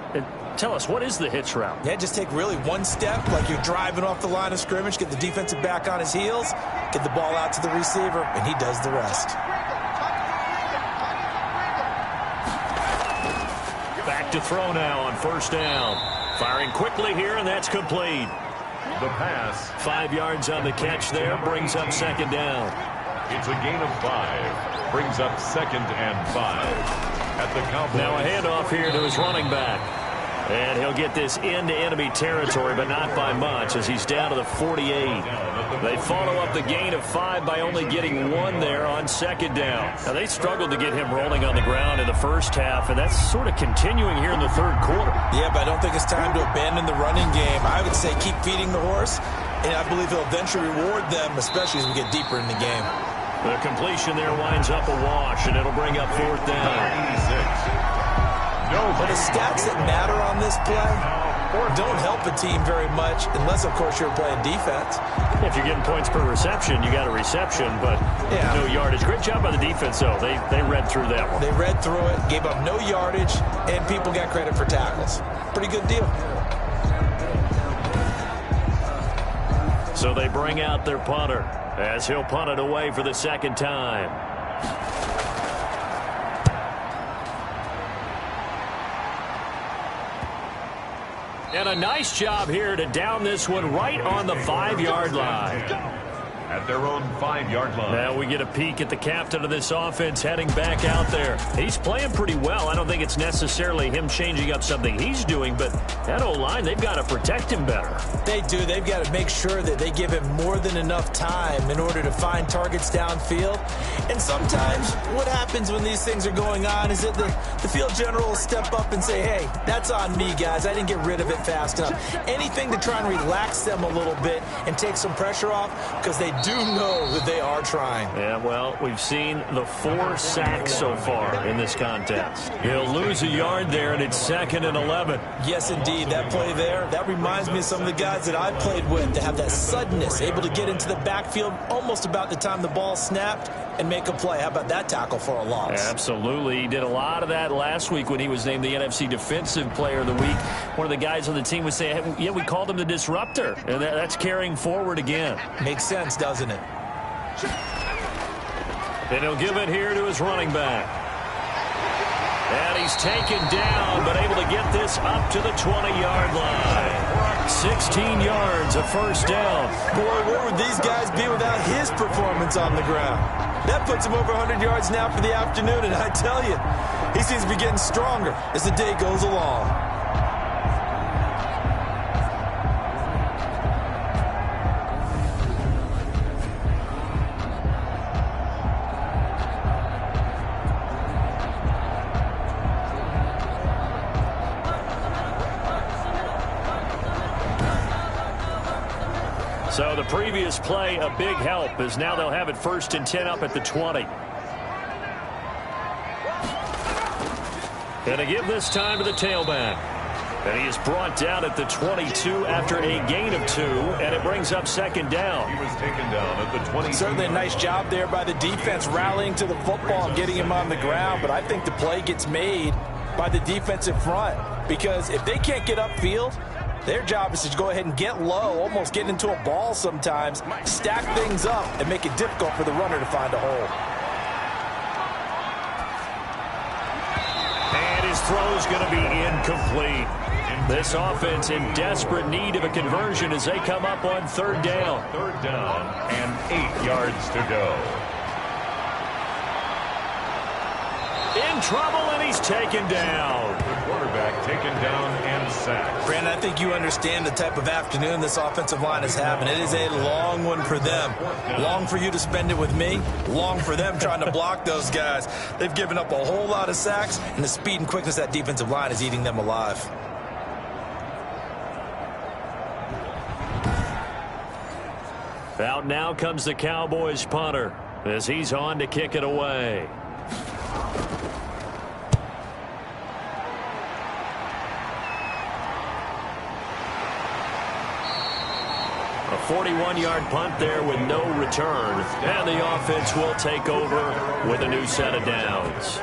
Tell us, what is the hitch route? Yeah, just take really one step, like you're driving off the line of scrimmage, get the defensive back on his heels, get the ball out to the receiver, and he does the rest. Back to throw now on 1st down. Firing quickly here, and that's complete. The pass. 5 yards on the catch there, brings up 2nd down. It's a gain of 5. Brings up 2nd and 5. At the Cowboys. Now a handoff here to his running back. And he'll get this into enemy territory, but not by much, as he's down to the 48. They follow up the gain of 5 by only getting 1 there on 2nd down. Now, they struggled to get him rolling on the ground in the first half, and that's sort of continuing here in the 3rd quarter. Yeah, but I don't think it's time to abandon the running game. I would say keep feeding the horse, and I believe he'll eventually reward them, especially as we get deeper in the game. The completion there winds up a wash, and it'll bring up 4th down. 86. But the stats that matter on this play don't help a team very much, unless, of course, you're playing defense. If you're getting points per reception, you got a reception, but no yardage. Great job by the defense, though. They read through that one. They read through it, gave up no yardage, and people got credit for tackles. Pretty good deal. So they bring out their punter, as he'll punt it away for the 2nd time. And a nice job here to down this one right on the 5-yard line. At their own 5-yard line. Now we get a peek at the captain of this offense heading back out there. He's playing pretty well. I don't think it's necessarily him changing up something he's doing, but that O-line, they've got to protect him better. They do. They've got to make sure that they give him more than enough time in order to find targets downfield. And sometimes what happens when these things are going on is that the field general will step up and say, hey, that's on me, guys. I didn't get rid of it fast enough. Anything to try and relax them a little bit and take some pressure off, because they do know that they are trying. Yeah, well, we've seen the 4 sacks so far in this contest. He'll lose a yard there, and it's 2nd and 11. Yes, indeed. That play there, that reminds me of some of the guys that I've played with that have that suddenness, able to get into the backfield almost about the time the ball snapped and make a play. How about that tackle for a loss? Absolutely. He did a lot of that last week when he was named the NFC Defensive Player of the Week. One of the guys on the team would say, hey, yeah, we called him the disruptor. And that's carrying forward again. Makes sense, doesn't it? And he'll give it here to his running back. And he's taken down, but able to get this up to the 20-yard line. 16 yards, a 1st down. Boy, where would these guys be without his performance on the ground? That puts him over 100 yards now for the afternoon, and I tell you, he seems to be getting stronger as the day goes along. So the previous play, a big help, as now they'll have it 1st and 10 up at the 20. Going to give this time to the tailback. And he is brought down at the 22 after a gain of 2, and it brings up 2nd down. He was taken down at the 22. Certainly a nice job there by the defense rallying to the football and getting him on the ground, but I think the play gets made by the defensive front, because if they can't get upfield, their job is to go ahead and get low, almost get into a ball sometimes, stack things up, and make it difficult for the runner to find a hole. And his throw is going to be incomplete. This offense in desperate need of a conversion as they come up on 3rd down. 3rd down and 8 yards to go. In trouble, and he's taken down. The quarterback taken down and sacked. Brandon, I think you understand the type of afternoon this offensive line is having. It is a long one for them. Long for you to spend it with me. Long for them trying to block those guys. They've given up a whole lot of sacks, and the speed and quickness of that defensive line is eating them alive. Out now comes the Cowboys punter as he's on to kick it away. A 41-yard punt there with no return. And the offense will take over with a new set of downs.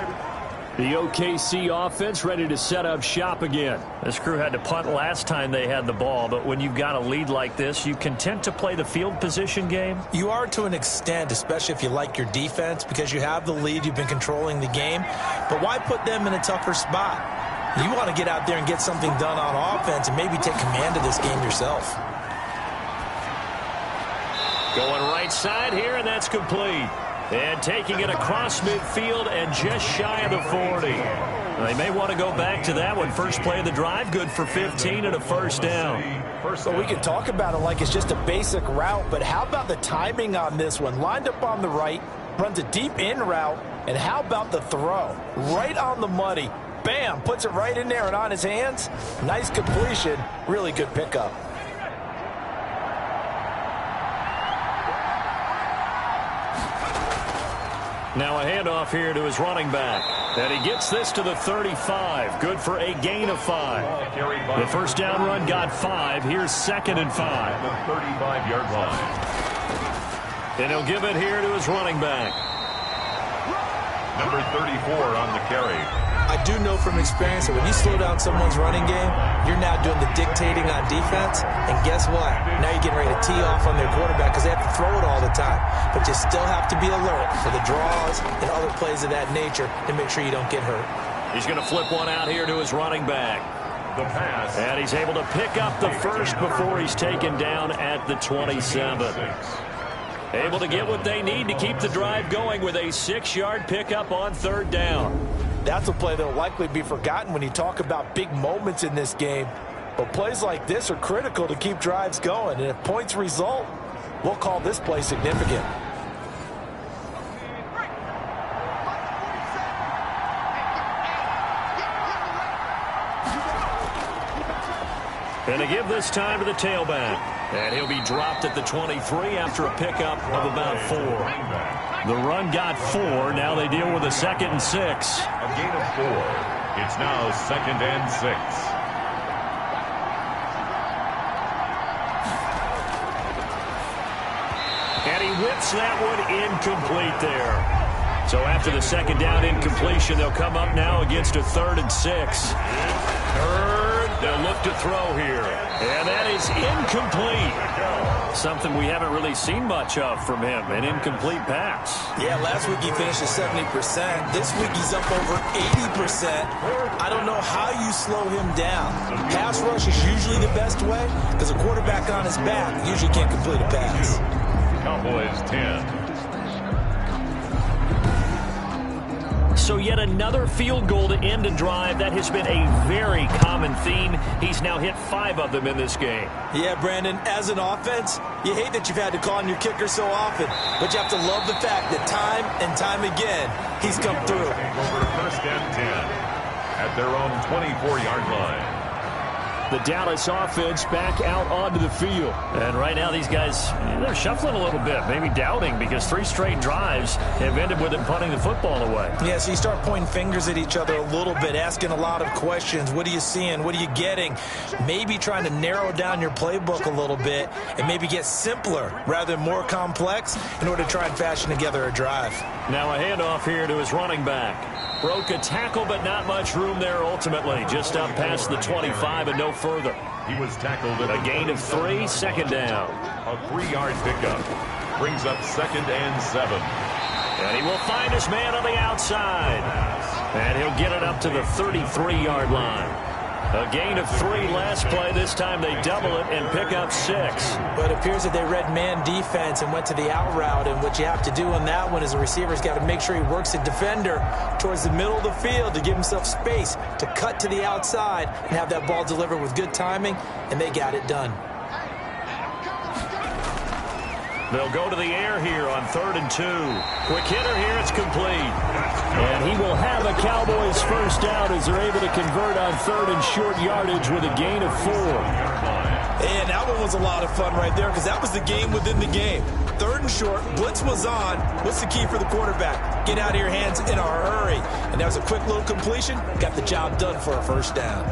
The OKC offense ready to set up shop again. This crew had to punt last time they had the ball, but when you've got a lead like this, you content to play the field position game? You are to an extent, especially if you like your defense, because you have the lead, you've been controlling the game. But why put them in a tougher spot? You want to get out there and get something done on offense and maybe take command of this game yourself. Going right side here, and that's complete. And taking it across midfield and just shy of the 40. They may want to go back to that one. First play of the drive, good for 15 and a first down. So we can talk about it like it's just a basic route, but how about the timing on this one? Lined up on the right, runs a deep in route, and how about the throw? Right on the money. Bam, puts it right in there and on his hands. Nice completion, really good pickup. Now a handoff here to his running back. And he gets this to the 35. Good for a gain of 5. The first down run got 5. Here's 2nd and 5. The 35-yard line. And he'll give it here to his running back. Number 34 on the carry. I do know from experience that when you slow down someone's running game, you're now doing the dictating on defense. And guess what? Now you're getting ready to tee off on their quarterback because they have to throw it all the time. But you still have to be alert for the draws and other plays of that nature to make sure you don't get hurt. He's going to flip one out here to his running back. The pass. And he's able to pick up the first before he's taken down at the 27. Able to get what they need to keep the drive going with a 6-yard pickup on 3rd down. That's a play that will likely be forgotten when you talk about big moments in this game. But plays like this are critical to keep drives going. And if points result, we'll call this play significant. And to give this time to the tailback. And he'll be dropped at the 23 after a pickup of about 4. The run got 4. Now they deal with a 2nd and 6. A gain of 4. It's now 2nd and 6. And he whips that one incomplete there. So after the 2nd down incompletion, they'll come up now against a 3rd and 6. They'll look to throw here. And that is incomplete. Something we haven't really seen much of from him, an incomplete pass. Yeah, last week he finished at 70%. This week he's up over 80%. I don't know how you slow him down. Pass rush is usually the best way because a quarterback on his back usually can't complete a pass. Cowboys 10. So yet another field goal to end a drive. That has been a very common theme. He's now hit 5 of them in this game. Yeah, Brandon, as an offense, you hate that you've had to call on your kicker so often, but you have to love the fact that time and time again, he's come through. Over 1st and 10 at their own 24-yard line. The Dallas offense back out onto the field. And right now these guys, they're shuffling a little bit, maybe doubting because 3 straight drives have ended with them punting the football away. Yeah, so you start pointing fingers at each other a little bit, asking a lot of questions. What are you seeing? What are you getting? Maybe trying to narrow down your playbook a little bit and maybe get simpler rather than more complex in order to try and fashion together a drive. Now a handoff here to his running back. Broke a tackle, but not much room there ultimately. Just up past the 25 and no further. He was tackled at a gain of 3, 2nd down. A 3-yard pickup. Brings up 2nd and 7. And he will find his man on the outside. And he'll get it up to the 33-yard line. A gain of 3 last play. This time they double it and pick up 6. But it appears that they read man defense and went to the out route. And what you have to do on that one is the receiver's got to make sure he works the defender towards the middle of the field to give himself space to cut to the outside and have that ball delivered with good timing. And they got it done. They'll go to the air here on 3rd and 2. Quick hitter here, it's complete. And he will have a Cowboys first down as they're able to convert on 3rd and short yardage with a gain of 4. And that one was a lot of fun right there because that was the game within the game. 3rd and short, blitz was on. What's the key for the quarterback? Get out of your hands in a hurry. And that was a quick little completion. Got the job done for a first down.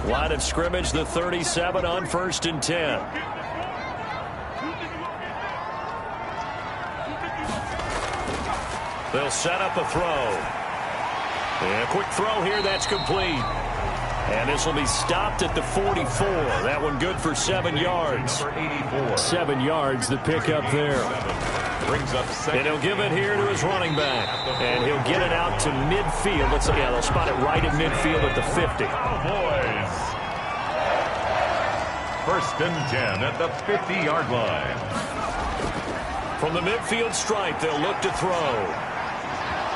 Line of scrimmage, the 37 on 1st and 10. They'll set up a throw. And a quick throw here, that's complete. And this will be stopped at the 44. That one good for 7 yards. 7 yards, the pickup there. And he'll give it here to his running back. And he'll get it out to midfield. They'll spot it right at midfield at the 50. Cowboys. 1st and 10 at the 50-yard line. From the midfield stripe, they'll look to throw.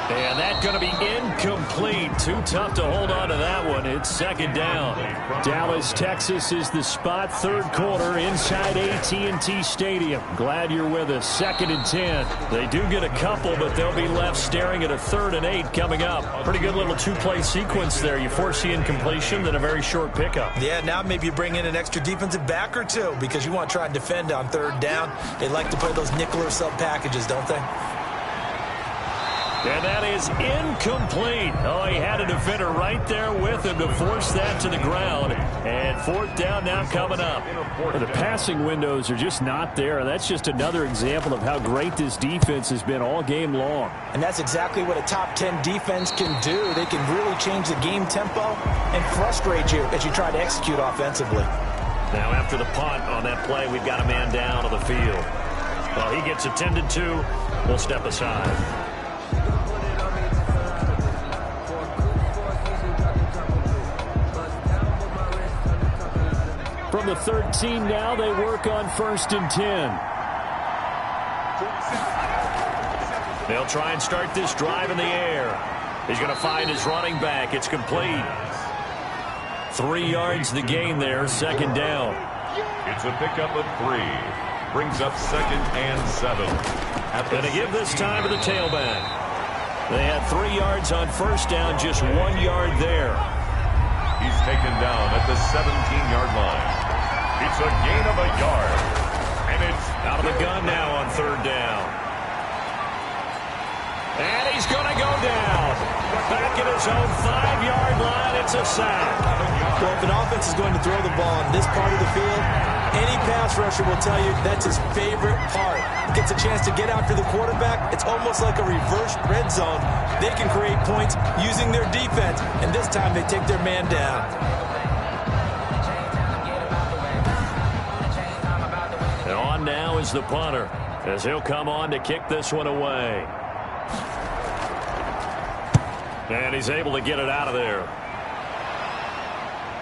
And that's going to be incomplete. Too tough to hold on to that one. It's 2nd down. Dallas, Texas is the spot. 3rd quarter inside AT&T Stadium. Glad you're with us. 2nd and 10. They do get a couple, but they'll be left staring at a 3rd and 8 coming up. Pretty good little 2-play sequence there. You force the incompletion, then a very short pickup. Yeah, now maybe you bring in an extra defensive back or two because you want to try and defend on 3rd down. They like to play those nickel or sub packages, don't they? And that is incomplete. Oh, he had a defender right there with him to force that to the ground. And 4th down now coming up. The passing windows are just not there. That's just another example of how great this defense has been all game long. And that's exactly what a top 10 defense can do. They can really change the game tempo and frustrate you as you try to execute offensively. Now after the punt on that play, we've got a man down on the field. Well, he gets attended to. We'll step aside. From the 13 now, they work on 1st and 10. They'll try and start this drive in the air. He's going to find his running back. It's complete. 3 yards the gain there, 2nd down. It's a pickup of 3. Brings up 2nd and 7. Going to give this time to the tailback. They had 3 yards on 1st down, just 1 yard there. He's taken down at the 17-yard line. It's a gain of a yard. And it's out of the gun now on 3rd down. And he's going to go down. Back at his own 5-yard line. It's a sack. Well, if an offense is going to throw the ball in this part of the field, any pass rusher will tell you that's his favorite part. Gets a chance to get after the quarterback. It's almost like a reverse red zone. They can create points using their defense, and this time they take their man down. And on now is the punter, as he'll come on to kick this one away. And he's able to get it out of there.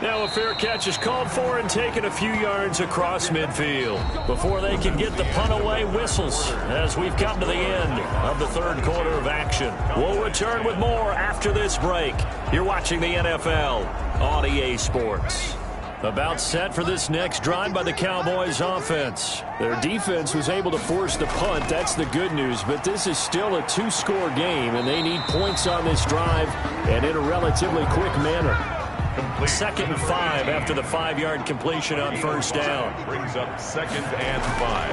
Now a fair catch is called for and taken a few yards across midfield. Before they can get the punt away, whistles as we've come to the end of the 3rd quarter of action. We'll return with more after this break. You're watching the NFL on EA Sports. About set for this next drive by the Cowboys offense. Their defense was able to force the punt. That's the good news. But this is still a 2-score game, and they need points on this drive and in a relatively quick manner. 2nd and 5 after the 5-yard completion on 1st down. Brings up 2nd and 5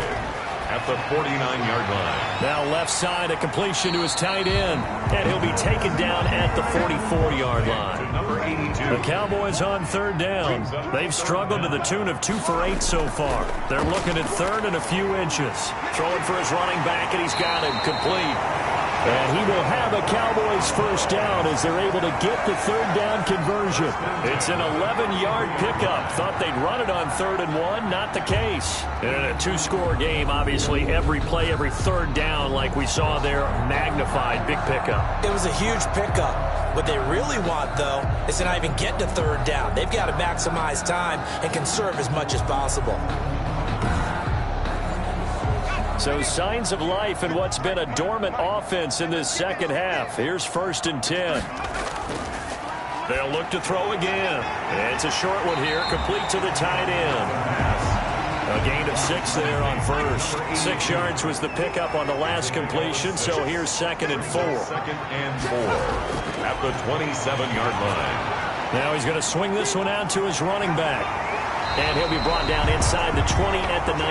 at the 49-yard line. Now left side, a completion to his tight end. And he'll be taken down at the 44-yard line. Number 82. The Cowboys on 3rd down. They've struggled to the tune of 2 for 8 so far. They're looking at 3rd and a few inches. Throwing for his running back, and he's got him complete. And he will have a Cowboys first down as they're able to get the 3rd down conversion. It's an 11-yard pickup. Thought they'd run it on 3rd and 1. Not the case. And in a 2-score game, obviously, every play, every 3rd down, like we saw there, magnified. Big pickup. It was a huge pickup. What they really want, though, is to not even get to 3rd down. They've got to maximize time and conserve as much as possible. So signs of life in what's been a dormant offense in this 2nd half. Here's 1st and 10. They'll look to throw again. It's a short one here, complete to the tight end. A gain of 6 there on first. 6 yards was the pickup on the last completion, so here's 2nd and 4. 2nd and 4 at the 27-yard line. Now he's going to swing this one out to his running back. And he'll be brought down inside the 20 at the 19.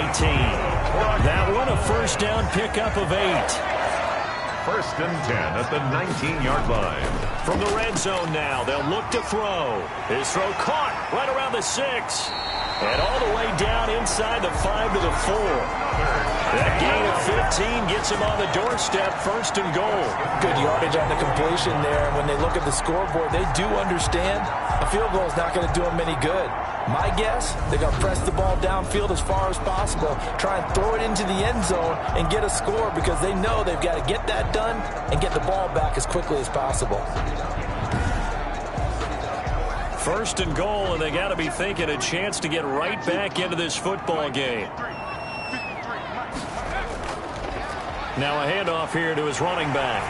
That one a first down pickup of 8. 1st and 10 at the 19-yard line. From the red zone now, they'll look to throw. His throw caught right around the 6. And all the way down inside the 5 to the 4. That gain of 15 gets him on the doorstep, 1st and goal. Good yardage on the completion there. And when they look at the scoreboard, they do understand a field goal is not going to do them any good. My guess, they're going to press the ball downfield as far as possible, try and throw it into the end zone and get a score because they know they've got to get that done and get the ball back as quickly as possible. 1st and goal, and they got to be thinking a chance to get right back into this football game. Now a handoff here to his running back.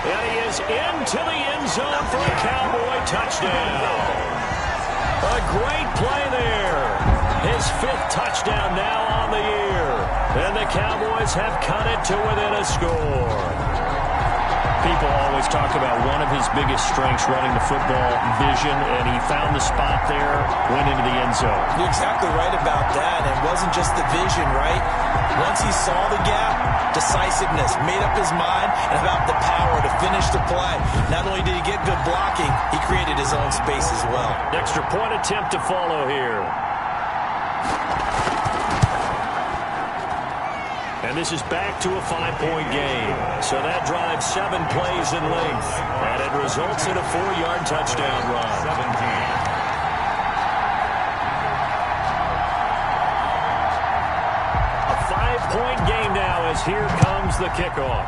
And he is into the end zone for a Cowboy touchdown. A great play there. His 5th touchdown now on the year. And the Cowboys have cut it to within a score. People always talk about one of his biggest strengths running the football, vision, and he found the spot there, went into the end zone. You're exactly right about that. It wasn't just the vision, right? Once he saw the gap, decisiveness, made up his mind, and about the power to finish the play. Not only did he get good blocking, he created his own space as well. Extra point attempt to follow here. And this is back to a 5-point game. So that drives 7 plays in length. And it results in a 4-yard touchdown run. 17. A 5-point game now as here comes the kickoff.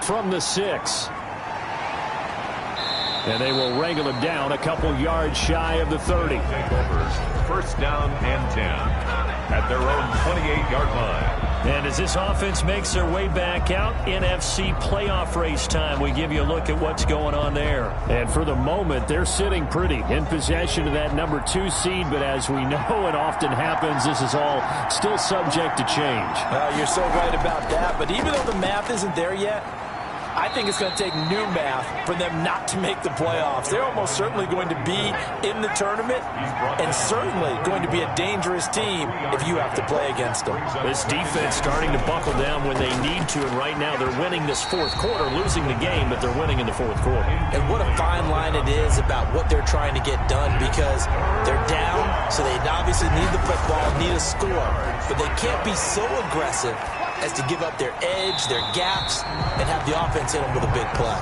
From the 6. And they will wrangle him down a couple yards shy of the 30. Takeovers, 1st down and 10 at their own 28-yard line. And as this offense makes their way back out, NFC playoff race time, we give you a look at what's going on there. And for the moment, they're sitting pretty in possession of that number 2 seed. But as we know it often happens, this is all still subject to change. You're so right about that. But even though the math isn't there yet, I think it's going to take new math for them not to make the playoffs. They're almost certainly going to be in the tournament and certainly going to be a dangerous team if you have to play against them. This defense starting to buckle down when they need to, and right now they're winning this 4th quarter, losing the game, but they're winning in the 4th quarter. And what a fine line it is about what they're trying to get done because they're down, so they obviously need the football, need a score, but they can't be so aggressive as to give up their edge, their gaps, and have the offense hit them with a big play.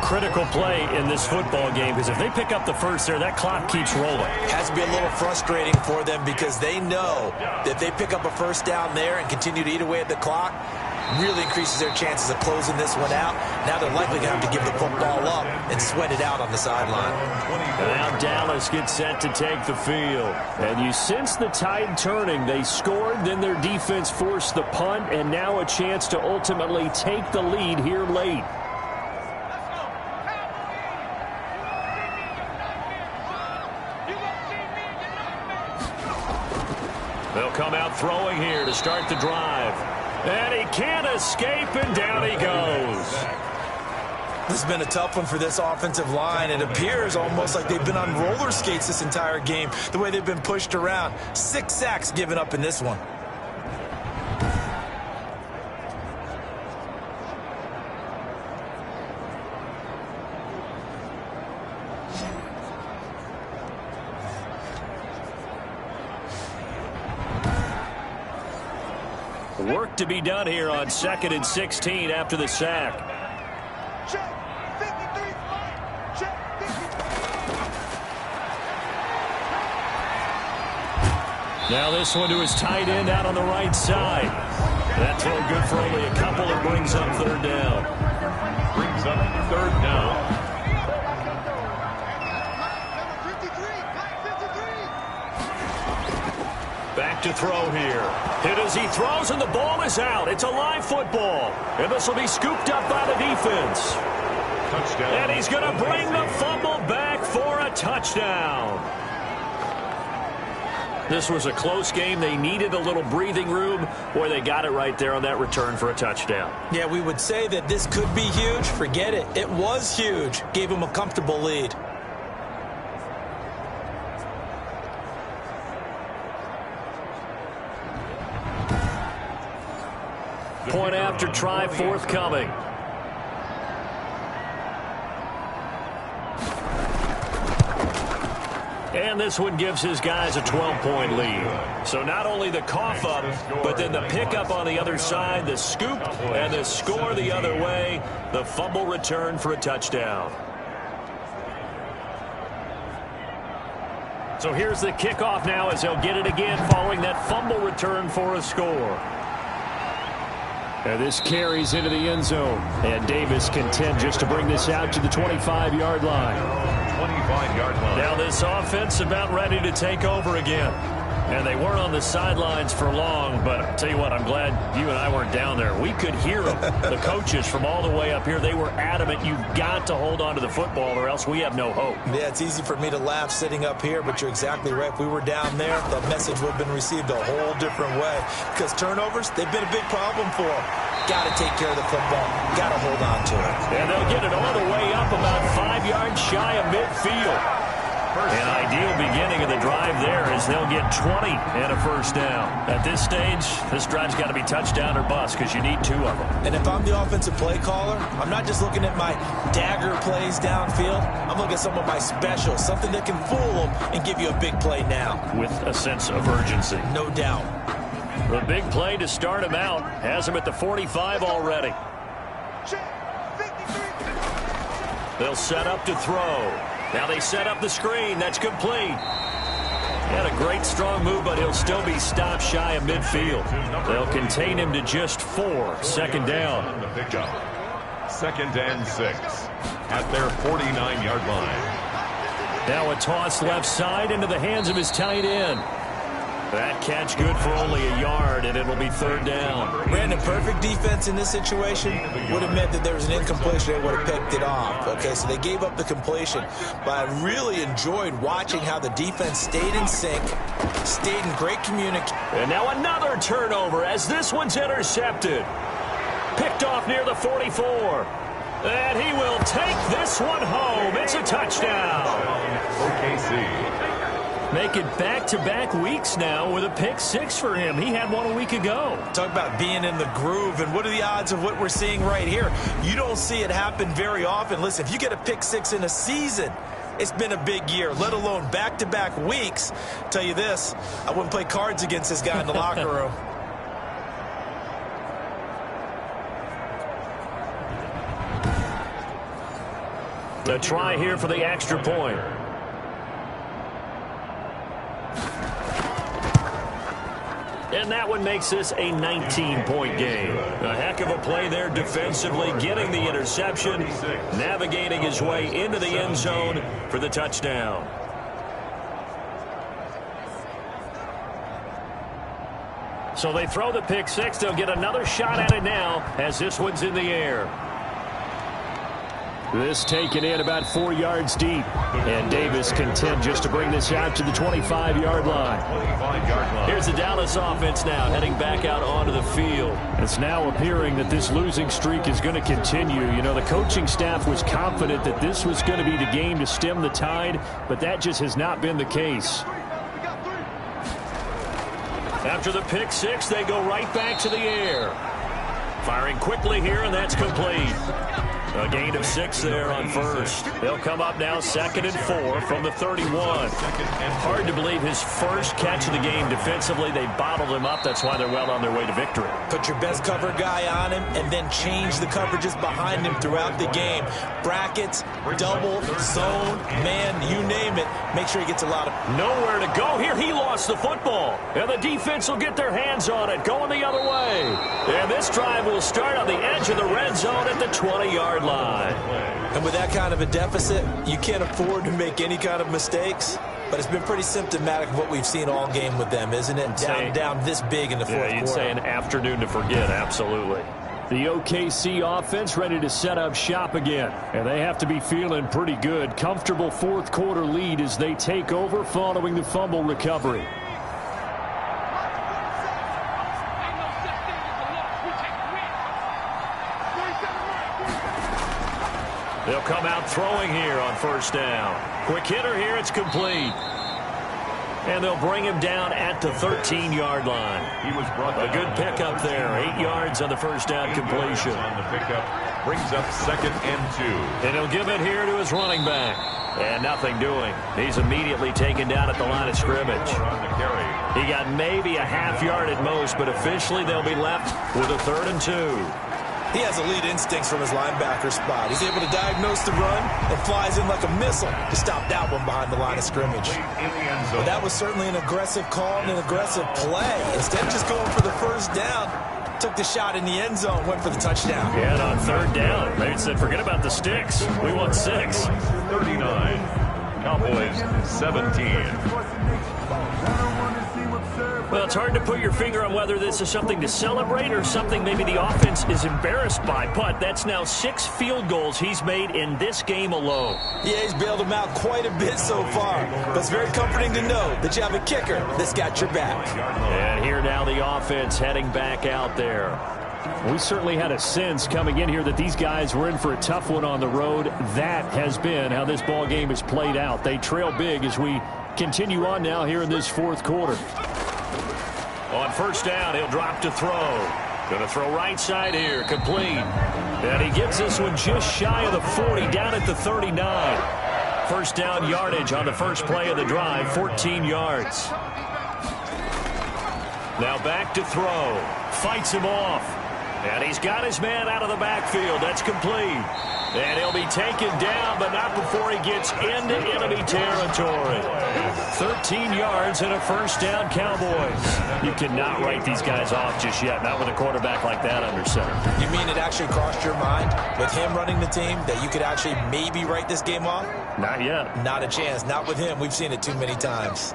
Critical play in this football game because if they pick up the first there, that clock keeps rolling. Has to be a little frustrating for them because they know that if they pick up a first down there and continue to eat away at the clock, really increases their chances of closing this one out. Now they're likely going to have to give the football up and sweat it out on the sideline. And now Dallas gets set to take the field. And you sense the tide turning. They scored, then their defense forced the punt, and now a chance to ultimately take the lead here late. They'll come out throwing here to start the drive. And he can't escape, and down he goes. This has been a tough one for this offensive line. It appears almost like they've been on roller skates this entire game, the way they've been pushed around. 6 sacks given up in this one. Work to be done here on 2nd and 16 after the sack. Now this one to his tight end out on the right side. That throw good for only a couple. It brings up 3rd down. Brings up 3rd down. Back to throw here. Hit as he throws, and the ball is out. It's a live football. And this will be scooped up by the defense. Touchdown. And he's going to bring the fumble back for a touchdown. This was a close game. They needed a little breathing room. Boy, they got it right there on that return for a touchdown. Yeah, we would say that this could be huge. Forget it. It was huge. Gave them a comfortable lead. Point after try forthcoming. And this one gives his guys a 12-point lead. So not only the cough up, but then the pickup on the other side, the scoop, and the score the other way, the fumble return for a touchdown. So here's the kickoff now as they'll get it again following that fumble return for a score. And this carries into the end zone. And Davis content just to bring this out to the 25-yard line. 25-yard line. Now this offense about ready to take over again. And they weren't on the sidelines for long, but I'll tell you what, I'm glad you and I weren't down there. We could hear them. The coaches from all the way up here, they were adamant, you've got to hold on to the football or else we have no hope. Yeah, it's easy for me to laugh sitting up here, but you're exactly right. If we were down there, that message would have been received a whole different way. Because turnovers, they've been a big problem for them. Got to take care of the football. Got to hold on to it. And they'll get it all the way up about 5 yards shy of midfield. An ideal beginning of the drive there as they'll get 20 and a first down. At this stage, this drive's got to be touchdown or bust because you need 2 of them. And if I'm the offensive play caller, I'm not just looking at my dagger plays downfield. I'm looking at some of my specials, something that can fool them and give you a big play now. With a sense of urgency. No doubt. The big play to start him out has him at the 45 already. They'll set up to throw. Now they set up the screen. That's complete. Had a great strong move, but he'll still be stopped shy of midfield. They'll contain him to just 4. Second down. The pickup. 2nd and 6 at their 49-yard line. Now a toss left side into the hands of his tight end. That catch good for only a yard, and it'll be 3rd down. Brandon, perfect defense in this situation would have meant that there was an incompletion. They would have picked it off. Okay, so they gave up the completion. But I really enjoyed watching how the defense stayed in sync, stayed in great communication. And now another turnover as this one's intercepted. Picked off near the 44. And he will take this one home. It's a touchdown. OKC. Make it back-to-back weeks now with a pick 6 for him. He had one a week ago. Talk about being in the groove, and what are the odds of what we're seeing right here? You don't see it happen very often. Listen, if you get a pick 6 in a season, it's been a big year, let alone back-to-back weeks. I'll tell you this, I wouldn't play cards against this guy in the locker room. A try here for the extra point. And that one makes this a 19-point game. A heck of a play there defensively, getting the interception, navigating his way into the end zone for the touchdown. So they throw the pick 6. They'll get another shot at it now as this one's in the air. This taken in about 4 yards deep. And Davis content just to bring this out to the 25-yard line. 25-yard line. Here's the Dallas offense now heading back out onto the field. It's now appearing that this losing streak is going to continue. You know, the coaching staff was confident that this was going to be the game to stem the tide, but that just has not been the case. After the pick 6, they go right back to the air. Firing quickly here, and that's complete. A gain of 6 there on first. They'll come up now 2nd and 4 from the 31. Hard to believe his first catch of the game defensively. They bottled him up. That's why they're well on their way to victory. Put your best cover guy on him and then change the coverages behind him throughout the game. Brackets, double, zone, man, you name it. Make sure he gets a lot of... Nowhere to go here. He lost the football. And the defense will get their hands on it, going the other way. And this drive will start on the edge of the red zone at the 20-yard line. And with that kind of a deficit, you can't afford to make any kind of mistakes. But it's been pretty symptomatic of what we've seen all game with them, isn't it? Down this big in the fourth quarter. Yeah, you'd say an afternoon to forget, absolutely. The OKC offense ready to set up shop again. And they have to be feeling pretty good. Comfortable fourth quarter lead as they take over following the fumble recovery. They'll come out throwing here on first down. Quick hitter here. It's complete. And they'll bring him down at the 13-yard line. He was brought a good pickup there. 8 yards on the first down completion. On the pickup brings up 2nd and 2. And he'll give it here to his running back. And nothing doing. He's immediately taken down at the line of scrimmage. He got maybe a half yard at most, but officially they'll be left with a 3rd and 2. He has elite instincts from his linebacker spot. He's able to diagnose the run and flies in like a missile to stop that one behind the line of scrimmage. But that was certainly an aggressive call and an aggressive play. Instead of just going for the first down, took the shot in the end zone, went for the touchdown. Yeah, and on 3rd down, they said, forget about the sticks. We want 6. 39. Cowboys 17. Well, it's hard to put your finger on whether this is something to celebrate or something maybe the offense is embarrassed by. But that's now 6 field goals he's made in this game alone. Yeah, he's bailed them out quite a bit so far. But it's very comforting to know that you have a kicker that's got your back. And here now the offense heading back out there. We certainly had a sense coming in here that these guys were in for a tough one on the road. That has been how this ball game has played out. They trail big as we continue on now here in this 4th quarter. On first down, he'll drop to throw. Going to throw right side here, complete. And he gets this one just shy of the 40, down at the 39. First down yardage on the first play of the drive, 14 yards. Now back to throw. Fights him off. And he's got his man out of the backfield. That's complete. And he'll be taken down, but not before he gets into enemy territory. 13 yards and a first down, Cowboys. You cannot write these guys off just yet, not with a quarterback like that under center. You mean it actually crossed your mind with him running the team that you could actually maybe write this game off? Not yet. Not a chance. Not with him. We've seen it too many times.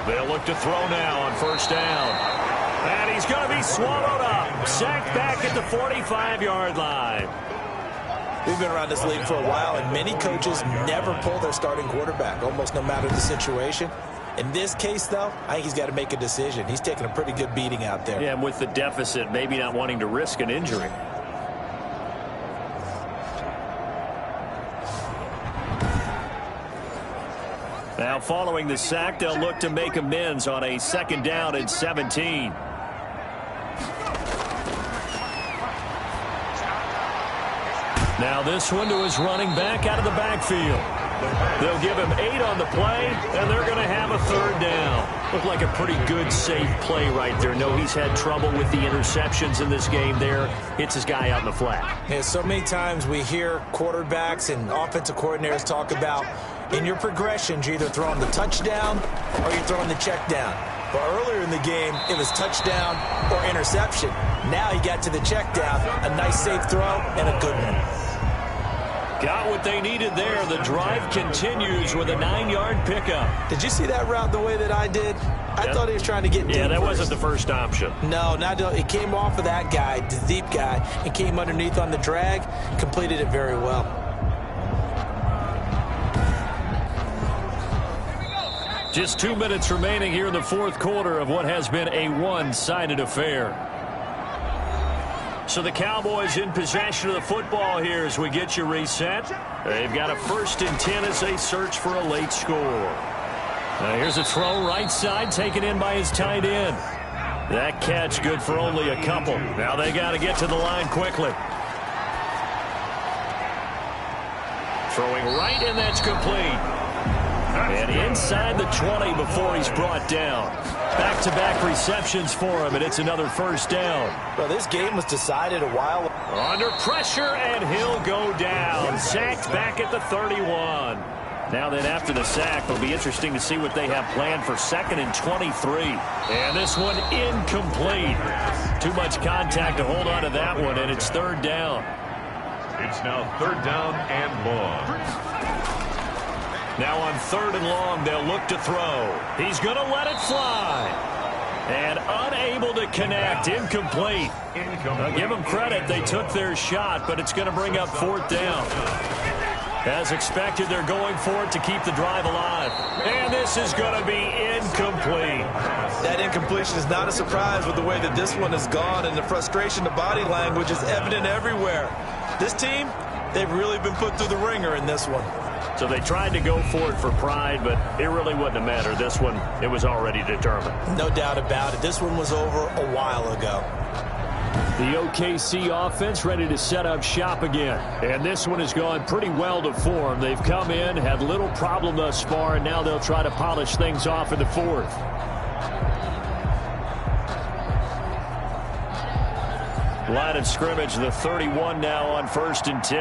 They'll look to throw now on first down. And he's going to be swallowed up. Sacked back at the 45-yard line. We've been around this league for a while, and many coaches never pull their starting quarterback, almost no matter the situation. In this case, though, I think he's got to make a decision. He's taking a pretty good beating out there. Yeah, and with the deficit, maybe not wanting to risk an injury. Now, following the sack, they'll look to make amends on a 2nd down and 17. Now this one to his running back out of the backfield. They'll give him 8 on the play, and they're going to have a 3rd down. Looked like a pretty good, safe play right there. No, he's had trouble with the interceptions in this game there. Hits his guy out in the flat. Yeah, so many times we hear quarterbacks and offensive coordinators talk about in your progressions, you're either throwing the touchdown or you're throwing the check down. But earlier in the game, it was touchdown or interception. Now he got to the check down, a nice safe throw, and a good one. Got what they needed there. The drive continues with a 9-yard pickup. Did you see that route the way that I did? I thought he was trying to get deep. Yeah, that first. wasn't the first option. No, it came off of that guy, the deep guy, and came underneath on the drag, completed it very well. Just 2 minutes remaining here in the 4th quarter of what has been a one-sided affair. So the Cowboys in possession of the football here as we get you reset. They've got a 1st and 10 as they search for a late score. Now here's a throw right side taken in by his tight end. That catch good for only a couple. Now they got to get to the line quickly. Throwing right, and that's complete. And inside the 20 before he's brought down. Back-to-back receptions for him, and it's another first down. Well, this game was decided a while ago. Under pressure, and he'll go down. Sacked back at the 31. Now then, after the sack, it'll be interesting to see what they have planned for 2nd and 23. And this one incomplete. Too much contact to hold on to that one, and it's 3rd down. It's now 3rd down and long. Now on 3rd and long, they'll look to throw. He's going to let it fly. And unable to connect. Incomplete. Now, give them credit. They took their shot, but it's going to bring up 4th down. As expected, they're going for it to keep the drive alive. And this is going to be incomplete. That incompletion is not a surprise with the way that this one has gone, and the frustration, the body language is evident everywhere. This team, they've really been put through the ringer in this one. So they tried to go for it for pride, but it really wouldn't have mattered. This one, it was already determined. No doubt about it. This one was over a while ago. The OKC offense ready to set up shop again. And this one has gone pretty well to form. They've come in, had little problem thus far, and now they'll try to polish things off in the fourth. Line of scrimmage, the 31 now on 1st and 10.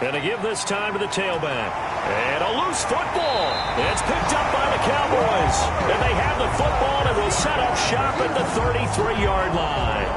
And to give this time to the tailback. And a loose football. It's picked up by the Cowboys. And they have the football and will set up shop at the 33-yard line.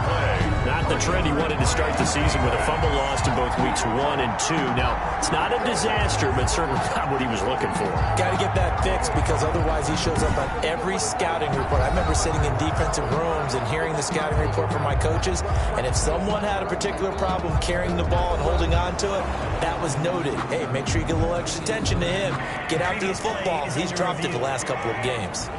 Not the trend he wanted to start the season with a fumble lost in both weeks 1 and 2. Now, it's not a disaster, but certainly not what he was looking for. Got to get that fixed because otherwise he shows up on every scouting report. I remember sitting in defensive rooms and hearing the scouting report from my coaches, and if someone had a particular problem carrying the ball and holding on to it, that was noted. Hey, make sure you get a little extra attention to him. Get after the football. He's dropped it the last couple of games.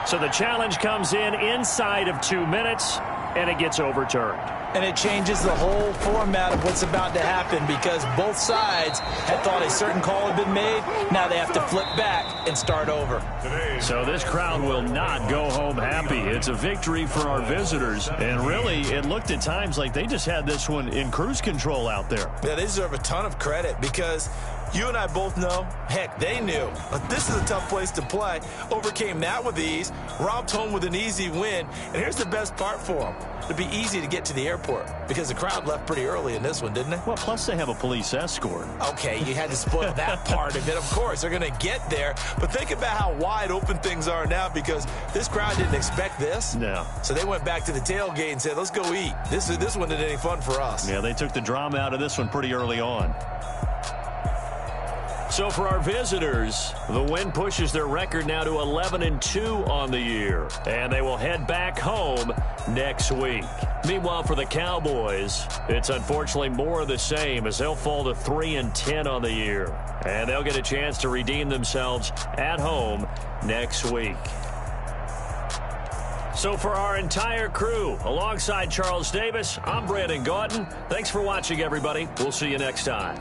So the challenge comes in inside of 2 minutes, and it gets overturned. And it changes the whole format of what's about to happen because both sides had thought a certain call had been made. Now they have to flip back and start over. So this crowd will not go home happy. It's a victory for our visitors. And really, it looked at times like they just had this one in cruise control out there. Yeah, they deserve a ton of credit because you and I both know, heck, they knew. But this is a tough place to play. Overcame that with ease, romped home with an easy win. And here's the best part for them. It'd be easy to get to the airport because the crowd left pretty early in this one, didn't they? Well, plus they have a police escort. Okay, you had to spoil that part of it. Of course, they're going to get there. But think about how wide open things are now because this crowd didn't expect this. No. So they went back to the tailgate and said, let's go eat. This one isn't any fun for us. Yeah, they took the drama out of this one pretty early on. So for our visitors, the win pushes their record now to 11-2 on the year. And they will head back home next week. Meanwhile, for the Cowboys, it's unfortunately more of the same as they'll fall to 3-10 on the year. And they'll get a chance to redeem themselves at home next week. So for our entire crew, alongside Charles Davis, I'm Brandon Gautin. Thanks for watching, everybody. We'll see you next time.